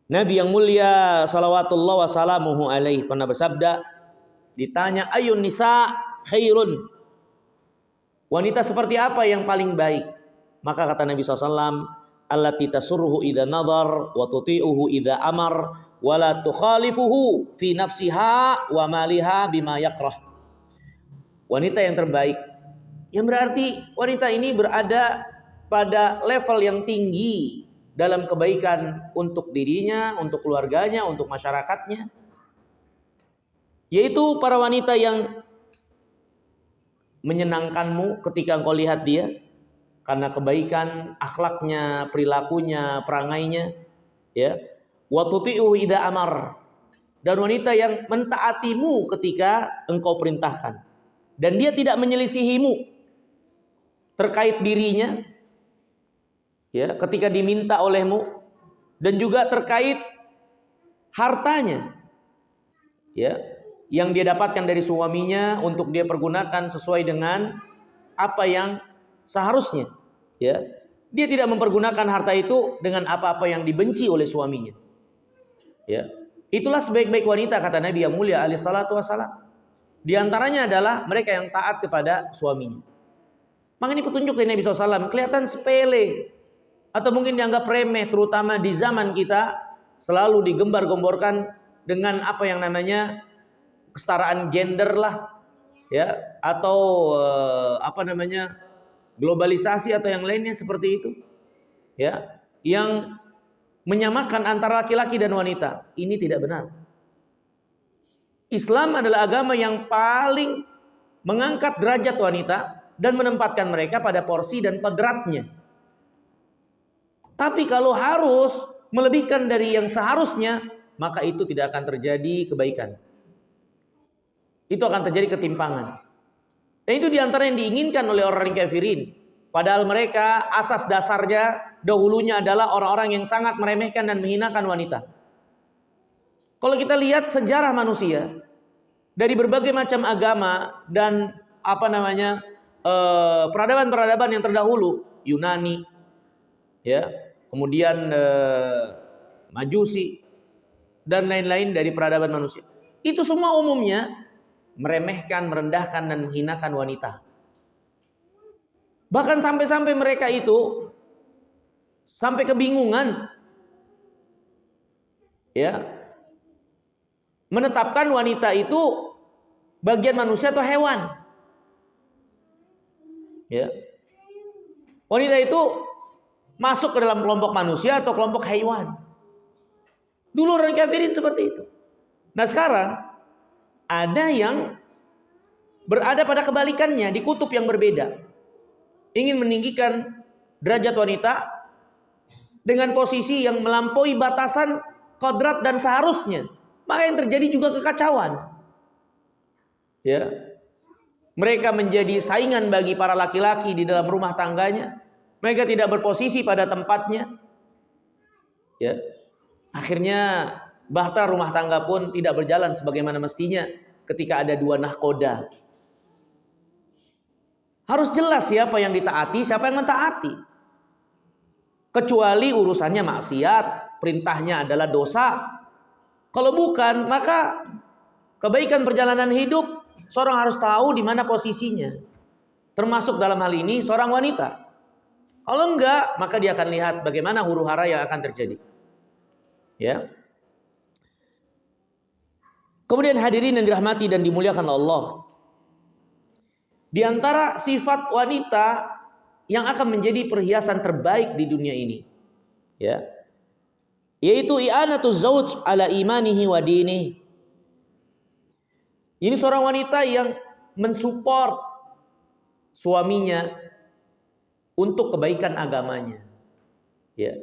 Nabi yang mulia salawatullah wassalamuhu alaihi pernah bersabda, ditanya ayun nisa khairun, wanita seperti apa yang paling baik? Maka kata Nabi SAW, allati tasurruhu idza nadhar wa tuti'uhu idza amar wa la tukhalifuhu fi nafsiha wa maliha bima yakrah. Wanita yang terbaik, yang berarti wanita ini berada pada level yang tinggi dalam kebaikan untuk dirinya, untuk keluarganya, untuk masyarakatnya. Yaitu para wanita yang menyenangkanmu ketika engkau lihat dia karena kebaikan akhlaknya, perilakunya, perangainya, ya. Wa tuti'u idza amar, dan wanita yang mentaatimu ketika engkau perintahkan. Dan dia tidak menyelisihimu terkait dirinya, ya, ketika diminta olehmu, dan juga terkait hartanya, ya, yang dia dapatkan dari suaminya untuk dia pergunakan sesuai dengan apa yang seharusnya, ya. Dia tidak mempergunakan harta itu dengan apa-apa yang dibenci oleh suaminya, ya. Itulah sebaik-baik wanita kata Nabi yang mulia alaihi salatu wassalam. Di antaranya adalah mereka yang taat kepada suaminya. Maka ini petunjuk dari Nabi SAW. Kelihatan sepele atau mungkin dianggap remeh, terutama di zaman kita selalu digembar-gemborkan dengan apa yang namanya kesetaraan gender lah, ya, atau globalisasi atau yang lainnya seperti itu, ya, yang menyamakan antara laki-laki dan wanita. Ini tidak benar. Islam adalah agama yang paling mengangkat derajat wanita dan menempatkan mereka pada porsi dan kodratnya. Tapi kalau harus melebihkan dari yang seharusnya, maka itu tidak akan terjadi kebaikan. Itu akan terjadi ketimpangan. Dan itu diantara yang diinginkan oleh orang kafirin. Padahal mereka asas dasarnya dahulunya adalah orang-orang yang sangat meremehkan dan menghinakan wanita. Kalau kita lihat sejarah manusia dari berbagai macam agama dan peradaban-peradaban yang terdahulu, Yunani, ya, kemudian Majusi dan lain-lain dari peradaban manusia, itu semua umumnya meremehkan, merendahkan dan menghinakan wanita. Bahkan sampai-sampai mereka itu sampai kebingungan, ya, menetapkan wanita itu bagian manusia atau hewan. Ya. Wanita itu masuk ke dalam kelompok manusia atau kelompok hewan. Dulu orang kafirin seperti itu. Nah sekarang ada yang berada pada kebalikannya, di kutub yang berbeda. Ingin meninggikan derajat wanita dengan posisi yang melampaui batasan kodrat dan seharusnya. Maka yang terjadi juga kekacauan. Ya. Mereka menjadi saingan bagi para laki-laki di dalam rumah tangganya. Mereka tidak berposisi pada tempatnya. Ya. Akhirnya bahtera rumah tangga pun tidak berjalan sebagaimana mestinya ketika ada dua nahkoda. Harus jelas siapa yang ditaati, siapa yang mentaati. Kecuali urusannya maksiat, perintahnya adalah dosa. Kalau bukan, maka kebaikan perjalanan hidup seorang harus tahu di mana posisinya. Termasuk dalam hal ini seorang wanita. Kalau enggak, maka dia akan lihat bagaimana huru-hara yang akan terjadi. Ya. Kemudian hadirin yang dirahmati dan dimuliakan Allah. Di antara sifat wanita yang akan menjadi perhiasan terbaik di dunia ini, ya, yaitu i'anatuz zauj ala imanihi wa dinihi. Ini seorang wanita yang mensupport suaminya untuk kebaikan agamanya, ya.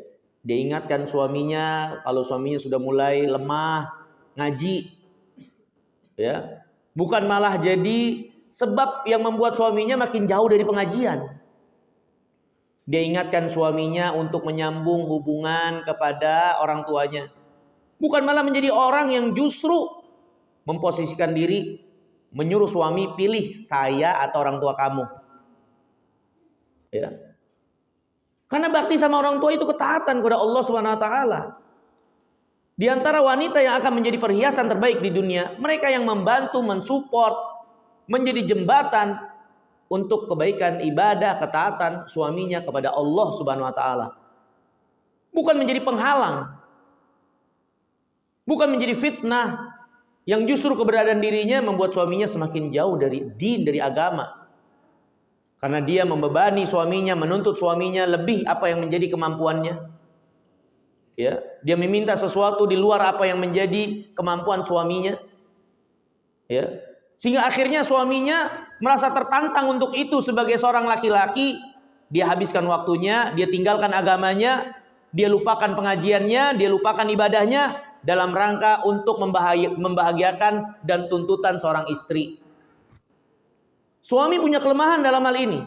Dia ingatkan suaminya kalau suaminya sudah mulai lemah ngaji, ya, bukan malah jadi sebab yang membuat suaminya makin jauh dari pengajian. Dia ingatkan suaminya untuk menyambung hubungan kepada orang tuanya, bukan malah menjadi orang yang justru memposisikan diri menyuruh suami pilih saya atau orang tua kamu, ya. Karena bakti sama orang tua itu ketaatan kepada Allah Subhanahu wa taala. Di antara wanita yang akan menjadi perhiasan terbaik di dunia, mereka yang membantu, mensupport, menjadi jembatan untuk kebaikan ibadah, ketaatan suaminya kepada Allah Subhanahu wa taala. Bukan menjadi penghalang. Bukan menjadi fitnah yang justru keberadaan dirinya membuat suaminya semakin jauh dari din, dari agama. Karena dia membebani suaminya, menuntut suaminya lebih apa yang menjadi kemampuannya. Ya, dia meminta sesuatu di luar apa yang menjadi kemampuan suaminya. Ya. Sehingga akhirnya suaminya merasa tertantang untuk itu sebagai seorang laki-laki. Dia habiskan waktunya, dia tinggalkan agamanya, dia lupakan pengajiannya, dia lupakan ibadahnya dalam rangka untuk membahagiakan dan tuntutan seorang istri. Suami punya kelemahan dalam hal ini.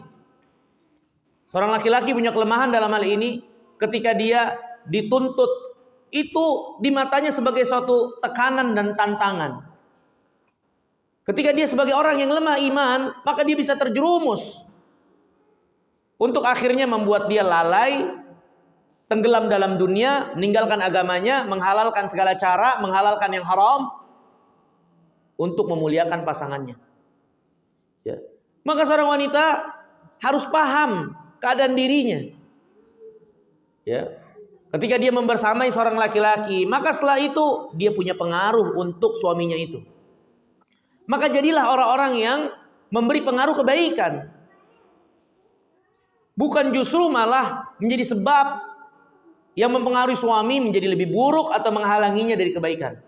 Seorang laki-laki punya kelemahan dalam hal ini ketika dia dituntut, itu di matanya sebagai suatu tekanan dan tantangan. Ketika dia sebagai orang yang lemah iman, maka dia bisa terjerumus untuk akhirnya membuat dia lalai, tenggelam dalam dunia, meninggalkan agamanya, menghalalkan segala cara, menghalalkan yang haram untuk memuliakan pasangannya. Ya. Maka seorang wanita harus paham keadaan dirinya. Ya. Ketika dia membersamai seorang laki-laki, maka setelah itu dia punya pengaruh untuk suaminya itu. Maka jadilah orang-orang yang memberi pengaruh kebaikan. Bukan justru malah menjadi sebab yang mempengaruhi suami menjadi lebih buruk atau menghalanginya dari kebaikan.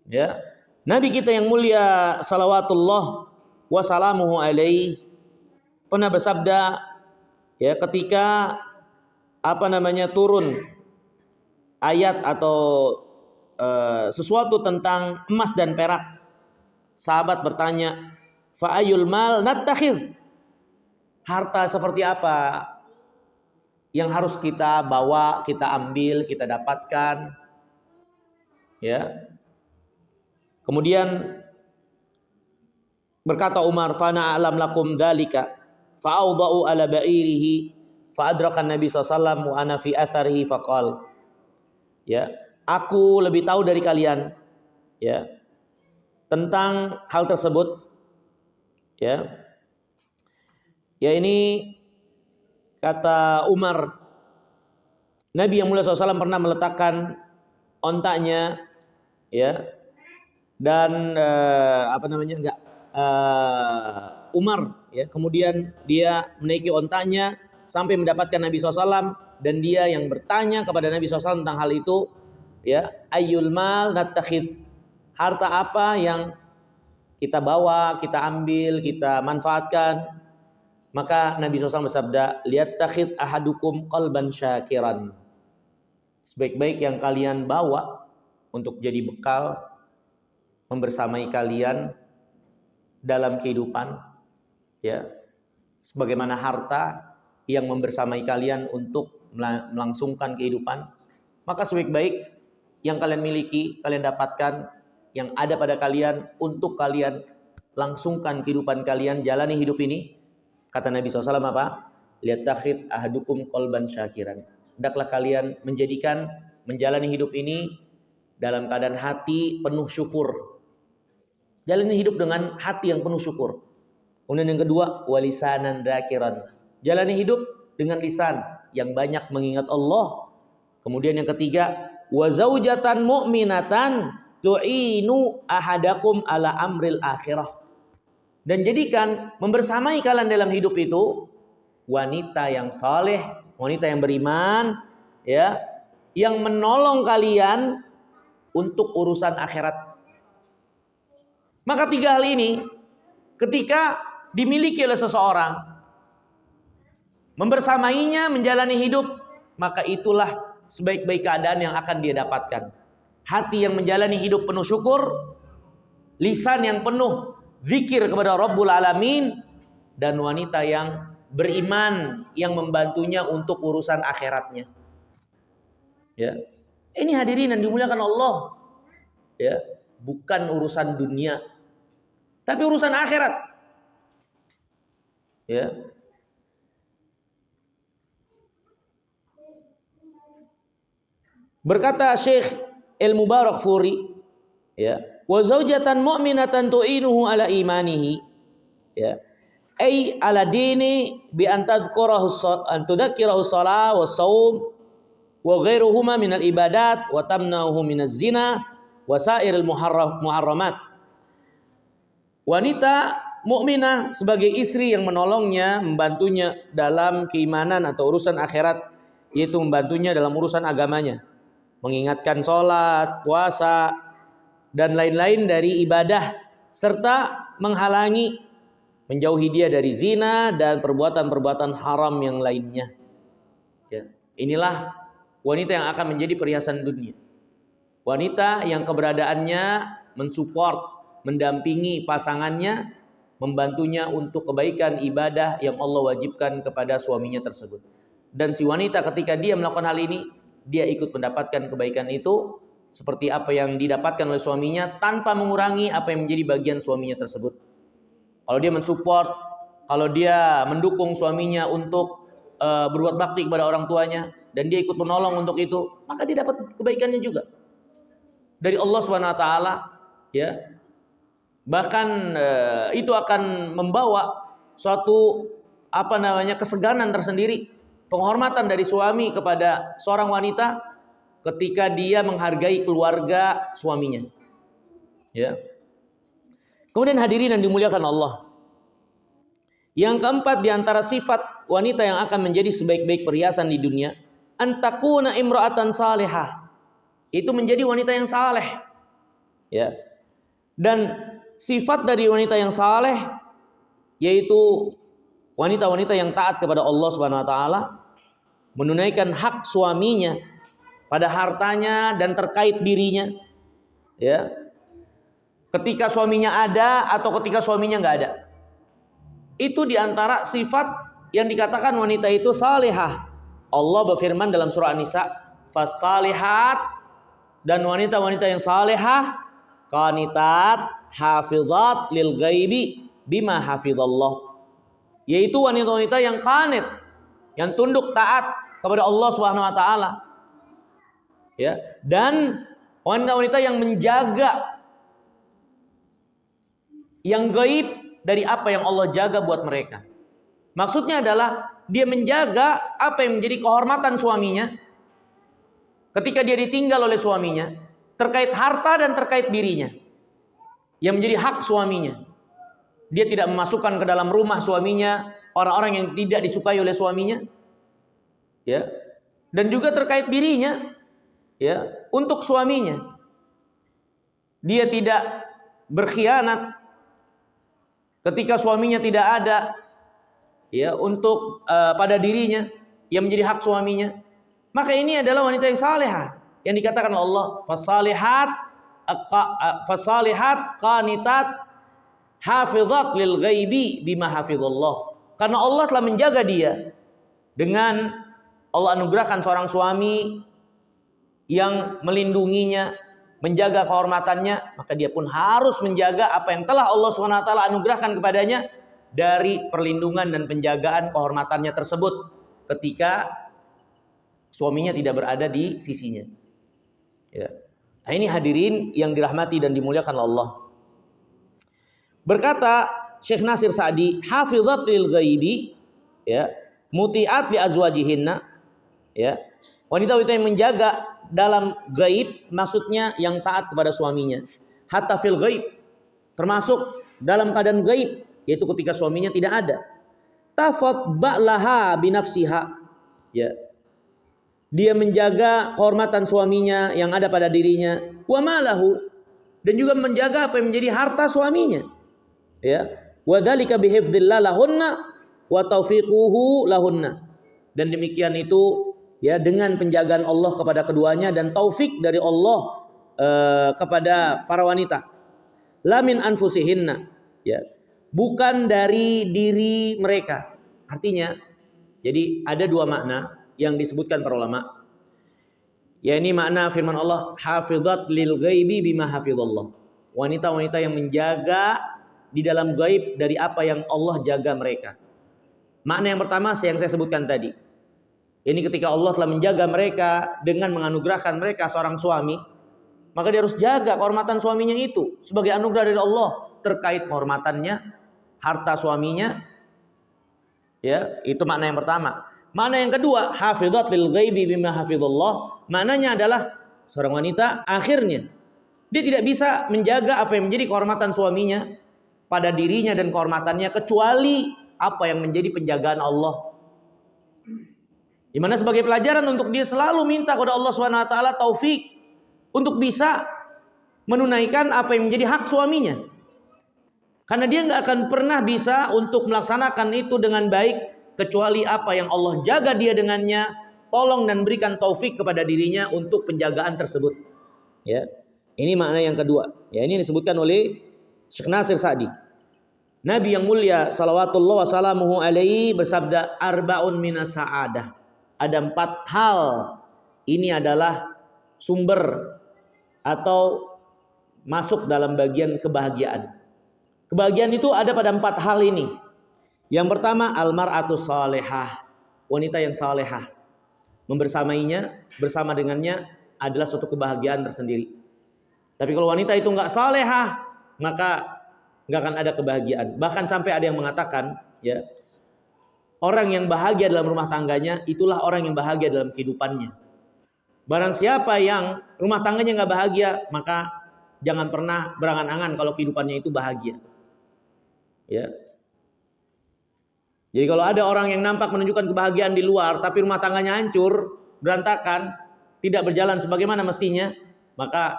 Ya. Nabi kita yang mulia salawatullah wassalamuhu alaihi pernah bersabda, ya, ketika turun ayat atau sesuatu tentang emas dan perak, sahabat bertanya, fa ayul mal nattakhir, harta seperti apa yang harus kita bawa, kita ambil, kita dapatkan, ya. Kemudian berkata Umar, fa na'lam lakum dzalika fa awda'u ala ba'irihi fa adrakan Nabi sallallahu wa ana fi atharihi faqal, ya, aku lebih tahu dari kalian, ya, tentang hal tersebut, ya. Ya, ini kata Umar, Nabi yang mulia SAW pernah meletakkan ontanya, ya, dan Umar, ya, kemudian dia menaiki ontanya sampai mendapatkan Nabi SAW, dan dia yang bertanya kepada Nabi SAW tentang hal itu, ya, ayyul mal nattakhidh, harta apa yang kita bawa, kita ambil, kita manfaatkan. Maka Nabi SAW bersabda, liyattakhidh ahadukum qalban syakiran, sebaik-baik yang kalian bawa untuk jadi bekal membersamai kalian dalam kehidupan, ya, sebagaimana harta yang membersamai kalian untuk melangsungkan kehidupan, maka sebaik-baik yang kalian miliki, kalian dapatkan, yang ada pada kalian untuk kalian langsungkan kehidupan kalian, jalani hidup ini. Kata Nabi SAW apa? Liyattakhidh ahadukum qalban syakiran, hendaklah kalian menjalani hidup ini dalam keadaan hati penuh syukur. Jalani hidup dengan hati yang penuh syukur. Kemudian yang kedua, walisanan dzakiran, jalani hidup dengan lisan yang banyak mengingat Allah. Kemudian yang ketiga, wa zaujatan mu'minatan tu'inu ahadakum ala amril akhirah, dan jadikan membersamai kalian dalam hidup itu wanita yang saleh, wanita yang beriman, ya, yang menolong kalian untuk urusan akhirat. Maka tiga hal ini ketika dimiliki oleh seseorang, membersamainya, menjalani hidup maka itulah sebaik-baik keadaan yang akan dia dapatkan. Hati yang menjalani hidup penuh syukur, lisan yang penuh zikir kepada Rabbul Alamin, dan wanita yang beriman yang membantunya untuk urusan akhiratnya. Ya. Ini hadirin yang dimuliakan Allah. Ya, bukan urusan dunia, tapi urusan akhirat. Ya. Berkata Syekh Al-Mubarakfuri, ya, wa zaujatan mu'minatan tu'inuhu ala imanihi, ya, ay ala dini bi an tudzakkirahu shalah wa shaum wa ghairuhuma minal ibadat wa tamna'uhu minaz zina wa sairil muharramat. Wanita mukminah sebagai istri yang menolongnya, membantunya dalam keimanan atau urusan akhirat, yaitu membantunya dalam urusan agamanya, mengingatkan sholat, puasa, dan lain-lain dari ibadah, serta menghalangi, menjauhi dia dari zina dan perbuatan-perbuatan haram yang lainnya. Ya. Inilah wanita yang akan menjadi perhiasan dunia. Wanita yang keberadaannya mensupport, mendampingi pasangannya, membantunya untuk kebaikan ibadah yang Allah wajibkan kepada suaminya tersebut. Dan si wanita ketika dia melakukan hal ini, dia ikut mendapatkan kebaikan itu seperti apa yang didapatkan oleh suaminya, tanpa mengurangi apa yang menjadi bagian suaminya tersebut. Kalau dia mensupport, kalau dia mendukung suaminya untuk berbuat bakti kepada orang tuanya, dan dia ikut menolong untuk itu, maka dia dapat kebaikannya juga dari Allah Subhanahu wa taala, ya. Bahkan itu akan membawa suatu keseganan tersendiri, penghormatan dari suami kepada seorang wanita ketika dia menghargai keluarga suaminya. Ya. Kemudian hadirin yang dimuliakan Allah, yang keempat di antara sifat wanita yang akan menjadi sebaik-baik perhiasan di dunia, antakuna imra'atan salihah, itu menjadi wanita yang saleh. Ya. Dan sifat dari wanita yang saleh yaitu wanita-wanita yang taat kepada Allah Subhanahu wa taala, menunaikan hak suaminya pada hartanya dan terkait dirinya. Ya. Ketika suaminya ada atau ketika suaminya enggak ada. Itu di antara sifat yang dikatakan wanita itu salihah. Allah berfirman dalam surah An-Nisa, "Fasalihat", dan wanita-wanita yang salihah, qanitat, hafizat lil ghaibi bima hafizallah. Yaitu wanita-wanita yang qanit, yang tunduk taat kepada Allah Subhanahu wa taala. Ya, dan wanita-wanita yang menjaga yang gaib dari apa yang Allah jaga buat mereka. Maksudnya adalah dia menjaga apa yang menjadi kehormatan suaminya ketika dia ditinggal oleh suaminya, terkait harta dan terkait dirinya, yang menjadi hak suaminya. Dia tidak memasukkan ke dalam rumah suaminya orang-orang yang tidak disukai oleh suaminya, ya. Dan juga terkait dirinya, ya, untuk suaminya. Dia tidak berkhianat ketika suaminya tidak ada, ya, untuk pada dirinya yang menjadi hak suaminya. Maka ini adalah wanita yang salihah, yang dikatakan Allah, fasalihat qanitat hafizat lil ghaibi bima hafizallah. Karena Allah telah menjaga dia dengan Allah anugerahkan seorang suami yang melindunginya, menjaga kehormatannya, maka dia pun harus menjaga apa yang telah Allah SWT anugerahkan kepadanya dari perlindungan dan penjagaan kehormatannya tersebut ketika suaminya tidak berada di sisinya. Ya. Nah, ini hadirin yang dirahmati dan dimuliakan Allah. Berkata Syekh Nasir Sa'di, hafizat lil ghaibi, ya, mutiat bi azwajihinna, ya. Wanita-wanita yang menjaga dalam gaib, maksudnya yang taat kepada suaminya. Hatta fil gaib, termasuk dalam keadaan gaib, yaitu ketika suaminya tidak ada. Tafat ba'laha binafsiha, ya. Dia menjaga kehormatan suaminya yang ada pada dirinya, wa malahu, dan juga menjaga apa yang menjadi harta suaminya. Ya, wa dzalika bihifdzillah lahunna wa taufiquhu lahunna. Dan demikian itu ya dengan penjagaan Allah kepada keduanya dan taufik dari Allah kepada para wanita. La min anfusihinna, ya. Bukan dari diri mereka. Artinya, jadi ada dua makna yang disebutkan para ulama. Ya, ini makna firman Allah, hafizat lil ghaibi bima hafizallah. Wanita-wanita yang menjaga di dalam gaib dari apa yang Allah jaga mereka. Makna yang pertama yang saya sebutkan tadi. Ini ketika Allah telah menjaga mereka dengan menganugerahkan mereka seorang suami, maka dia harus jaga kehormatan suaminya itu sebagai anugerah dari Allah terkait kehormatannya, harta suaminya. Ya, itu makna yang pertama. Makna yang kedua, hafizat lil ghaibi bima hafizallah. Maknanya adalah seorang wanita akhirnya dia tidak bisa menjaga apa yang menjadi kehormatan suaminya pada dirinya dan kehormatannya kecuali apa yang menjadi penjagaan Allah. Di mana sebagai pelajaran untuk dia selalu minta kepada Allah Subhanahu wa taala taufik untuk bisa menunaikan apa yang menjadi hak suaminya. Karena dia nggak akan pernah bisa untuk melaksanakan itu dengan baik kecuali apa yang Allah jaga dia dengannya, tolong dan berikan taufik kepada dirinya untuk penjagaan tersebut. Ya. Ini makna yang kedua. Ya, ini disebutkan oleh Syekh Nasir Sa'di. Nabi yang mulia salawatullah wassalamuhu alaihi bersabda, arba'un minas sa'adah. Ada 4 hal. Ini adalah sumber atau masuk dalam bagian kebahagiaan. Kebahagiaan itu ada pada 4 hal ini. Yang pertama, almar'atu salihah, wanita yang salihah. Membersamainya, bersama dengannya adalah suatu kebahagiaan tersendiri. Tapi kalau wanita itu nggak salihah, maka nggak akan ada kebahagiaan. Bahkan sampai ada yang mengatakan, ya, orang yang bahagia dalam rumah tangganya itulah orang yang bahagia dalam kehidupannya. Barang siapa yang rumah tangganya nggak bahagia, maka jangan pernah berangan-angan kalau kehidupannya itu bahagia. Ya. Jadi kalau ada orang yang nampak menunjukkan kebahagiaan di luar, tapi rumah tangganya hancur, berantakan, tidak berjalan sebagaimana mestinya, maka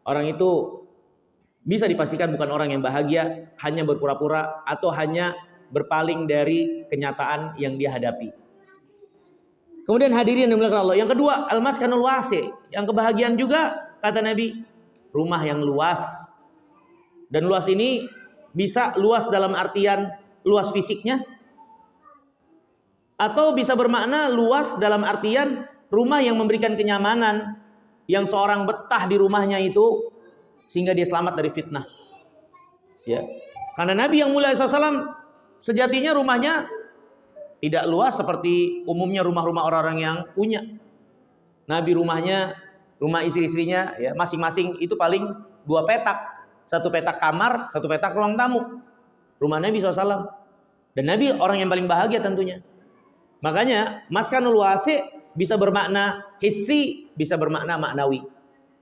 orang itu bisa dipastikan bukan orang yang bahagia, hanya berpura-pura atau hanya berpaling dari kenyataan yang dia hadapi. Kemudian hadirin yang dimuliakan Allah, yang kedua al-maskanul wasi', yang kebahagiaan juga kata Nabi, rumah yang luas. Dan luas ini bisa luas dalam artian luas fisiknya, atau bisa bermakna luas dalam artian rumah yang memberikan kenyamanan, yang seorang betah di rumahnya itu sehingga dia selamat dari fitnah. Ya. Karena Nabi yang mulia SAW sejatinya rumahnya tidak luas seperti umumnya rumah-rumah orang-orang yang punya. Nabi rumahnya, rumah istri-istrinya ya masing-masing itu paling 2 petak. 1 petak kamar, 1 petak ruang tamu. Rumah Nabi SAW. Dan Nabi orang yang paling bahagia tentunya. Makanya maskanul wasi' bisa bermakna hissi, bisa bermakna maknawi.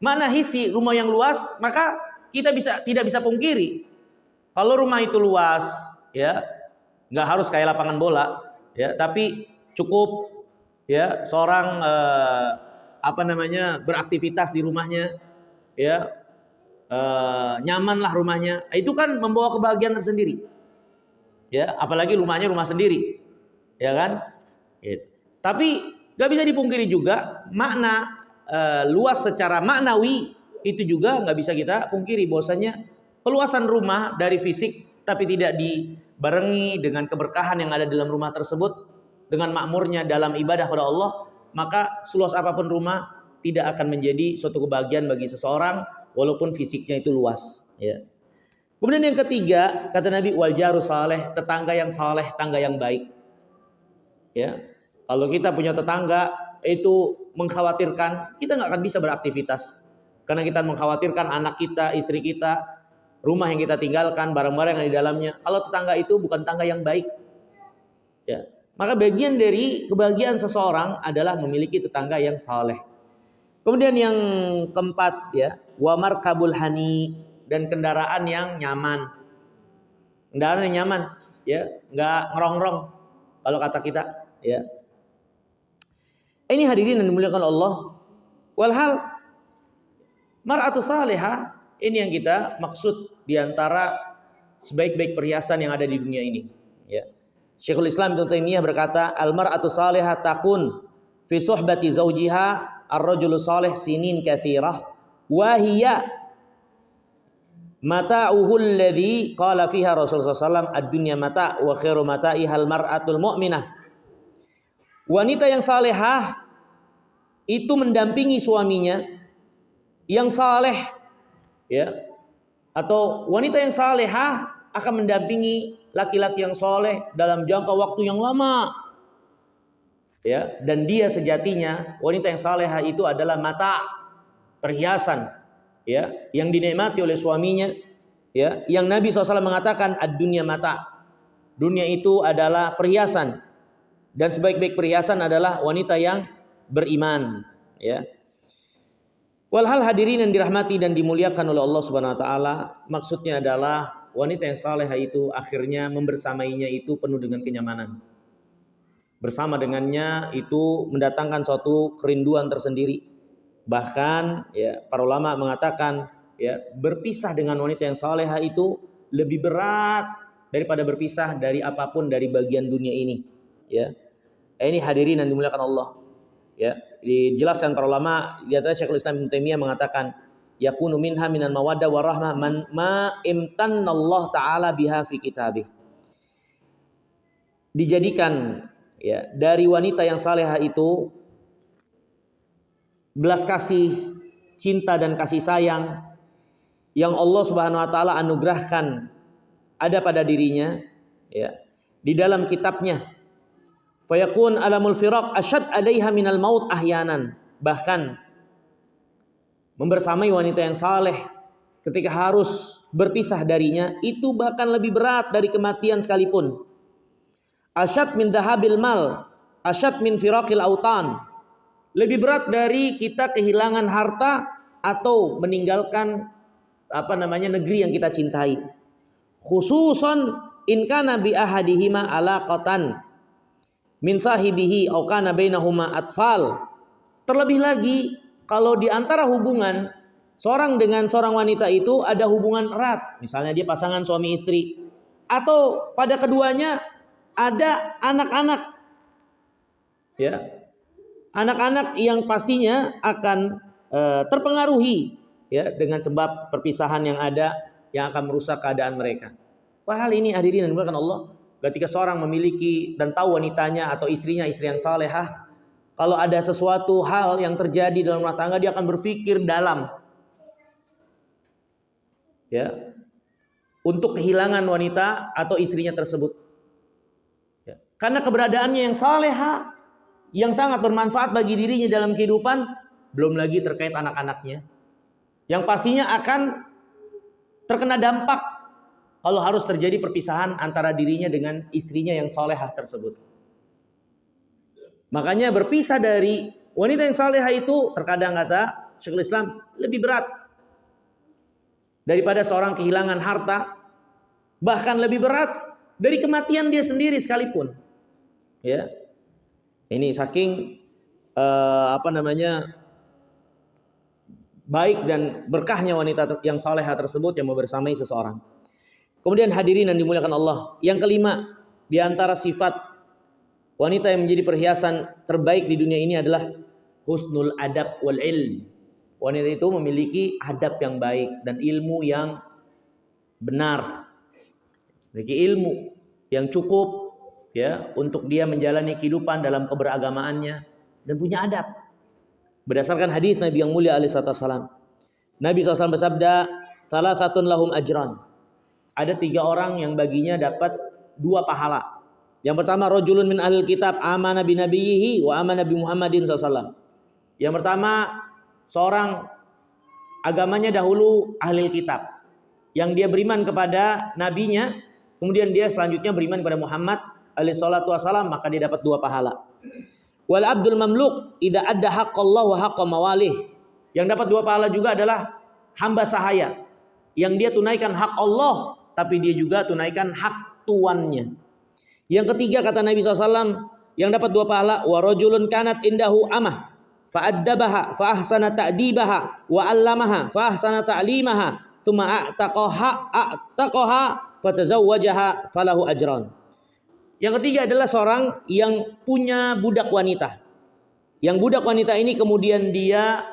Makna hissi, rumah yang luas, maka kita tidak bisa pungkiri kalau rumah itu luas, ya nggak harus kayak lapangan bola, ya, tapi cukup ya seorang beraktivitas di rumahnya, ya nyamanlah rumahnya, itu kan membawa kebahagiaan tersendiri, ya apalagi rumahnya rumah sendiri, ya kan. Tapi gak bisa dipungkiri juga makna luas secara maknawi itu juga gak bisa kita pungkiri bahwasanya keluasan rumah dari fisik tapi tidak dibarengi dengan keberkahan yang ada dalam rumah tersebut, dengan makmurnya dalam ibadah kepada Allah, maka seluas apapun rumah tidak akan menjadi suatu kebahagiaan bagi seseorang walaupun fisiknya itu luas, ya. Kemudian yang ketiga kata Nabi, wal jaru saleh, tetangga yang saleh, tangga yang baik. Ya, kalau kita punya tetangga itu mengkhawatirkan, kita nggak akan bisa beraktivitas karena kita mengkhawatirkan anak kita, istri kita, rumah yang kita tinggalkan, barang-barang yang di dalamnya. Kalau tetangga itu bukan tangga yang baik, ya, maka bagian dari kebahagiaan seseorang adalah memiliki tetangga yang saleh. Kemudian yang keempat, ya, wa markabul hani, dan kendaraan yang nyaman. Kendaraan yang nyaman, ya, nggak ngerongrong kalau kata kita. Ya. Ini hadirin yang dimuliakan Allah. Walhal mar'atu salihah, ini yang kita maksud diantara sebaik-baik perhiasan yang ada di dunia ini. Ya. Syekhul Islam Ibnu Taimiyah berkata, al mar'atu salihah takun fi suhbati zawjiha ar-rajulu salih sinin katsirah wa hiya mata'uhu alladhi qala fiha Rasulullah SAW ad-dunya mata' wa khairu mata'ihal mar'atul mu'minah. Wanita yang salehah itu mendampingi suaminya yang saleh, ya, atau wanita yang salehah akan mendampingi laki-laki yang saleh dalam jangka waktu yang lama, ya, dan dia sejatinya wanita yang salehah itu adalah mata, perhiasan, ya, yang dinikmati oleh suaminya, ya, yang Nabi SAW mengatakan ad-dunya mata, dunia itu adalah perhiasan, dan sebaik-baik perhiasan adalah wanita yang beriman, ya. Walhal hadirin yang dirahmati dan dimuliakan oleh Allah Subhanahu wa taala, maksudnya adalah wanita yang salehah itu akhirnya membersamainya itu penuh dengan kenyamanan. Bersama dengannya itu mendatangkan suatu kerinduan tersendiri. Bahkan, ya, para ulama mengatakan, ya, berpisah dengan wanita yang salehah itu lebih berat daripada berpisah dari apapun dari bagian dunia ini, ya. Ini hadirin yang dimuliakan Allah, ya. Dijelaskan para ulama, di antaranya Syekhul Islam Ibnu Taimiyah mengatakan yakunu minha minal mawaddah warahmah man ma imtannallahu taala biha fi kitabih. Dijadikan, ya, dari wanita yang salehah itu belas kasih, cinta dan kasih sayang yang Allah Subhanahu wa taala anugerahkan ada pada dirinya, ya, di dalam kitabnya. Fayakun alamul firaq asyad alaiha minal maut ahyanan. Bahkan membersamai wanita yang saleh ketika harus berpisah darinya itu bahkan lebih berat dari kematian sekalipun. Asyad min dhahabil mal, asyad min firaqil autan. Lebih berat dari kita kehilangan harta atau meninggalkan negeri yang kita cintai. Khususan in kana bi ahadihima alaqatan min sahibihi au kana bainahuma atfal. Terlebih lagi kalau di antara hubungan seorang dengan seorang wanita itu ada hubungan erat, misalnya dia pasangan suami istri, atau pada keduanya ada anak-anak, ya, anak-anak yang pastinya akan terpengaruhi, ya, dengan sebab perpisahan yang ada yang akan merusak keadaan mereka. Padahal ini hadirin dan dimuliakan Allah, ketika seorang memiliki dan tahu wanitanya atau istrinya istri yang salehah, kalau ada sesuatu hal yang terjadi dalam rumah tangga dia akan berpikir dalam, ya, untuk kehilangan wanita atau istrinya tersebut, ya. Karena keberadaannya yang salehah yang sangat bermanfaat bagi dirinya dalam kehidupan, belum lagi terkait anak-anaknya yang pastinya akan terkena dampak kalau harus terjadi perpisahan antara dirinya dengan istrinya yang salehah tersebut. Makanya berpisah dari wanita yang salehah itu terkadang, kata Syekhul Islam, lebih berat daripada seorang kehilangan harta, bahkan lebih berat dari kematian dia sendiri sekalipun, ya. Ini saking baik dan berkahnya wanita yang salehah tersebut yang membersamai seseorang. Kemudian hadirin yang dimuliakan Allah, yang kelima di antara sifat wanita yang menjadi perhiasan terbaik di dunia ini adalah husnul adab wal ilm. Wanita itu memiliki adab yang baik dan ilmu yang benar, memiliki ilmu yang cukup, ya, untuk dia menjalani kehidupan dalam keberagamaannya dan punya adab. Berdasarkan hadis Nabi yang mulia alaihi wasallam, Nabi SAW bersabda, salasatun lahum ajran. Ada 3 orang yang baginya dapat 2 pahala. Yang pertama, rajulun min ahlil kitab amana bi nabiyhi wa amana bi Muhammadin SAW. Yang pertama, seorang agamanya dahulu ahlil kitab, yang dia beriman kepada nabinya, kemudian dia selanjutnya beriman kepada Muhammad alaihi salatu wasallam, maka dia dapat 2 pahala. Wal abdul mamluk idza adda haqqallah wa haqqa mawalih. Yang dapat 2 pahala juga adalah hamba sahaya, yang dia tunaikan hak Allah tapi dia juga tunaikan hak tuannya. Yang ketiga, kata Nabi SAW, yang dapat 2 pahala, wa rajulun kanat indahu amah fa'addabaha fa ahsana ta'dibaha wa 'allamaha fa ahsana ta'limaha tsumma a'taqaha fatazawwajaha falahu ajran. Yang ketiga adalah seorang yang punya budak wanita. Yang budak wanita ini kemudian dia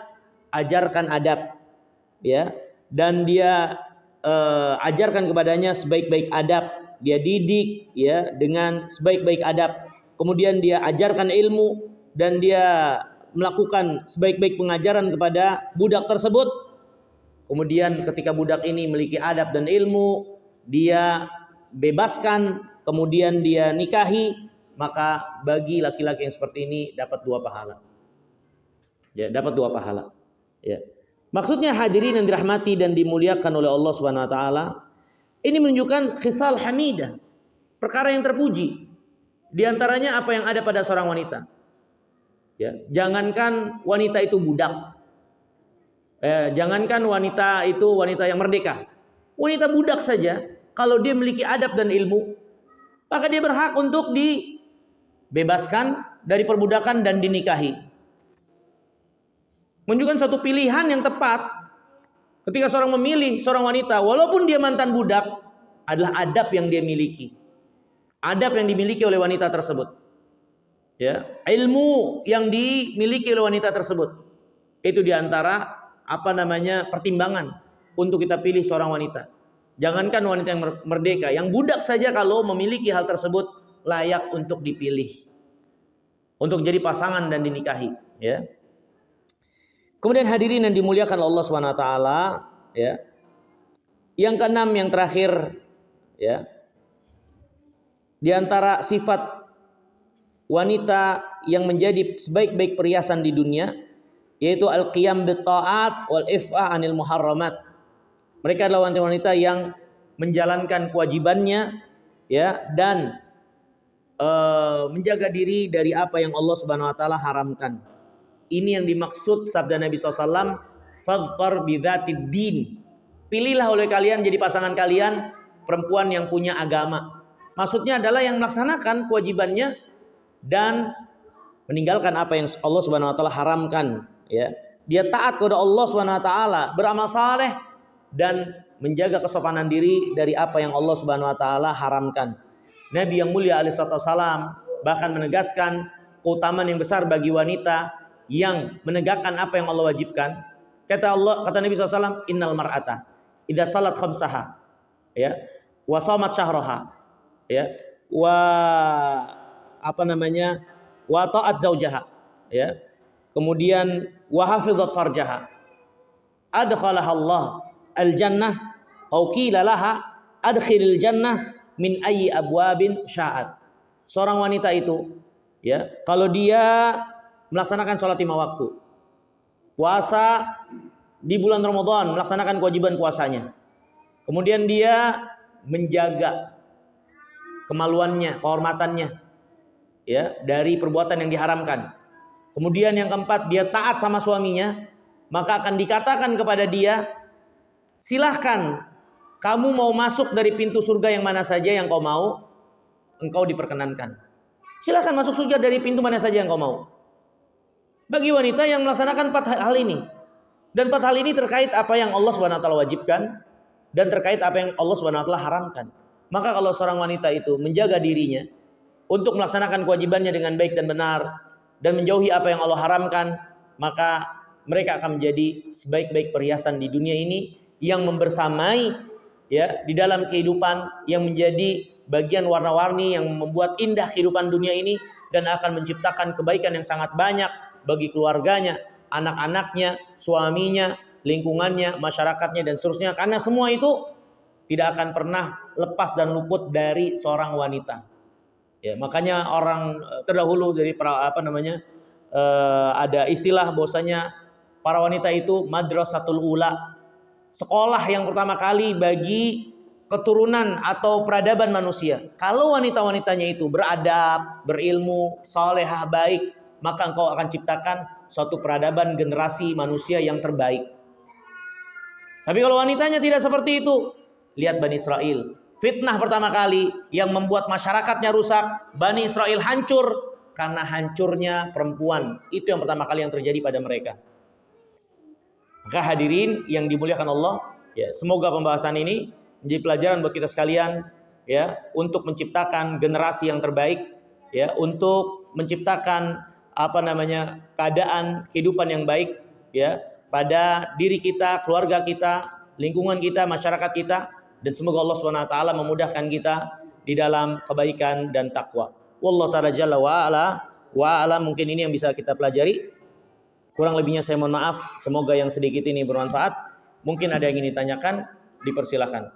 ajarkan adab, ya, dan dia ajarkan kepadanya sebaik-baik adab, dia didik ya dengan sebaik-baik adab. Kemudian dia ajarkan ilmu dan dia melakukan sebaik-baik pengajaran kepada budak tersebut. Kemudian ketika budak ini memiliki adab dan ilmu, dia bebaskan, kemudian dia nikahi, maka bagi laki-laki yang seperti ini dapat 2 pahala. Ya, dapat 2 pahala. Ya. Maksudnya hadirin yang dirahmati dan dimuliakan oleh Allah Subhanahu wa taala, ini menunjukkan khisal hamidah, perkara yang terpuji. Di antaranya apa yang ada pada seorang wanita. Ya, jangankan wanita itu budak. Jangankan wanita itu wanita yang merdeka. Wanita budak saja, kalau dia memiliki adab dan ilmu, maka dia berhak untuk dibebaskan dari perbudakan dan dinikahi. Menunjukkan suatu pilihan yang tepat ketika seorang memilih seorang wanita, walaupun dia mantan budak, adalah adab yang dia miliki, adab yang dimiliki oleh wanita tersebut, ya, ilmu yang dimiliki oleh wanita tersebut. Itu diantara pertimbangan untuk kita pilih seorang wanita. Jangankan wanita yang merdeka, yang budak saja kalau memiliki hal tersebut layak untuk dipilih, untuk jadi pasangan dan dinikahi, ya. Kemudian hadirin yang dimuliakan Allah Subhanahu wa taala, ya. Yang keenam, yang terakhir, ya. Di antara sifat wanita yang menjadi sebaik-baik perhiasan di dunia, yaitu al-qiyam bit-ta'at wal if'ah 'anil muharramat. Mereka adalah wanita-wanita yang menjalankan kewajibannya, ya, dan menjaga diri dari apa yang Allah Subhanahu wa taala haramkan. Ini yang dimaksud sabda Nabi SAW, fadhfar bidzatid din. Pilihlah oleh kalian jadi pasangan kalian perempuan yang punya agama. Maksudnya adalah yang melaksanakan kewajibannya dan meninggalkan apa yang Allah Subhanahu wa taala haramkan, ya. Dia taat kepada Allah Subhanahu wa taala, beramal saleh dan menjaga kesopanan diri dari apa yang Allah Subhanahu wa taala haramkan. Nabi yang mulia alaihi wasallam bahkan menegaskan keutamaan yang besar bagi wanita yang menegakkan apa yang Allah wajibkan. Kata Nabi SAW, innal mar'ata idza salat khamsaha, ya, wa shamat syahraha, ya, wa ta'at zaujaha, ya, kemudian wa hafizat farjaha, adkhalaha Allah al-jannah au qila laha adkhilil jannah min ayyi abwabin sya'at. Seorang wanita itu, ya, kalau dia melaksanakan sholat 5 waktu, puasa di bulan Ramadan, melaksanakan kewajiban puasanya, kemudian dia menjaga kemaluannya, kehormatannya, ya, dari perbuatan yang diharamkan. Kemudian yang keempat, dia taat sama suaminya, maka akan dikatakan kepada dia, silahkan kamu mau masuk dari pintu surga yang mana saja yang kau mau, engkau diperkenankan. Silahkan masuk surga dari pintu mana saja yang kau mau. Bagi wanita yang melaksanakan 4 hal ini, dan 4 hal ini terkait apa yang Allah Subhanahu wa taala wajibkan dan terkait apa yang Allah Subhanahu wa taala haramkan. Maka kalau seorang wanita itu menjaga dirinya untuk melaksanakan kewajibannya dengan baik dan benar dan menjauhi apa yang Allah haramkan, maka mereka akan menjadi sebaik-baik perhiasan di dunia ini yang membersamai, ya, di dalam kehidupan yang menjadi bagian warna-warni yang membuat indah kehidupan dunia ini dan akan menciptakan kebaikan yang sangat banyak bagi keluarganya, anak-anaknya, suaminya, lingkungannya, masyarakatnya dan seterusnya, karena semua itu tidak akan pernah lepas dan luput dari seorang wanita. Ya, makanya orang terdahulu dari ada istilah bahwasanya para wanita itu madrasatul ula, sekolah yang pertama kali bagi keturunan atau peradaban manusia. Kalau wanita-wanitanya itu beradab, berilmu, salehah, baik, maka engkau akan ciptakan suatu peradaban generasi manusia yang terbaik. Tapi kalau wanitanya tidak seperti itu, lihat Bani Israel. Fitnah pertama kali yang membuat masyarakatnya rusak, Bani Israel hancur karena hancurnya perempuan. Itu yang pertama kali yang terjadi pada mereka. Maka hadirin yang dimuliakan Allah, ya, semoga pembahasan ini menjadi pelajaran buat kita sekalian, ya, untuk menciptakan generasi yang terbaik, ya, untuk menciptakan keadaan kehidupan yang baik ya pada diri kita, keluarga kita, lingkungan kita, masyarakat kita, dan semoga Allah SWT memudahkan kita di dalam kebaikan dan takwa. Wallahu ta'ala jalla wa ala, mungkin ini yang bisa kita pelajari. Kurang lebihnya saya mohon maaf. Semoga yang sedikit ini bermanfaat. Mungkin ada yang ingin ditanyakan, dipersilahkan.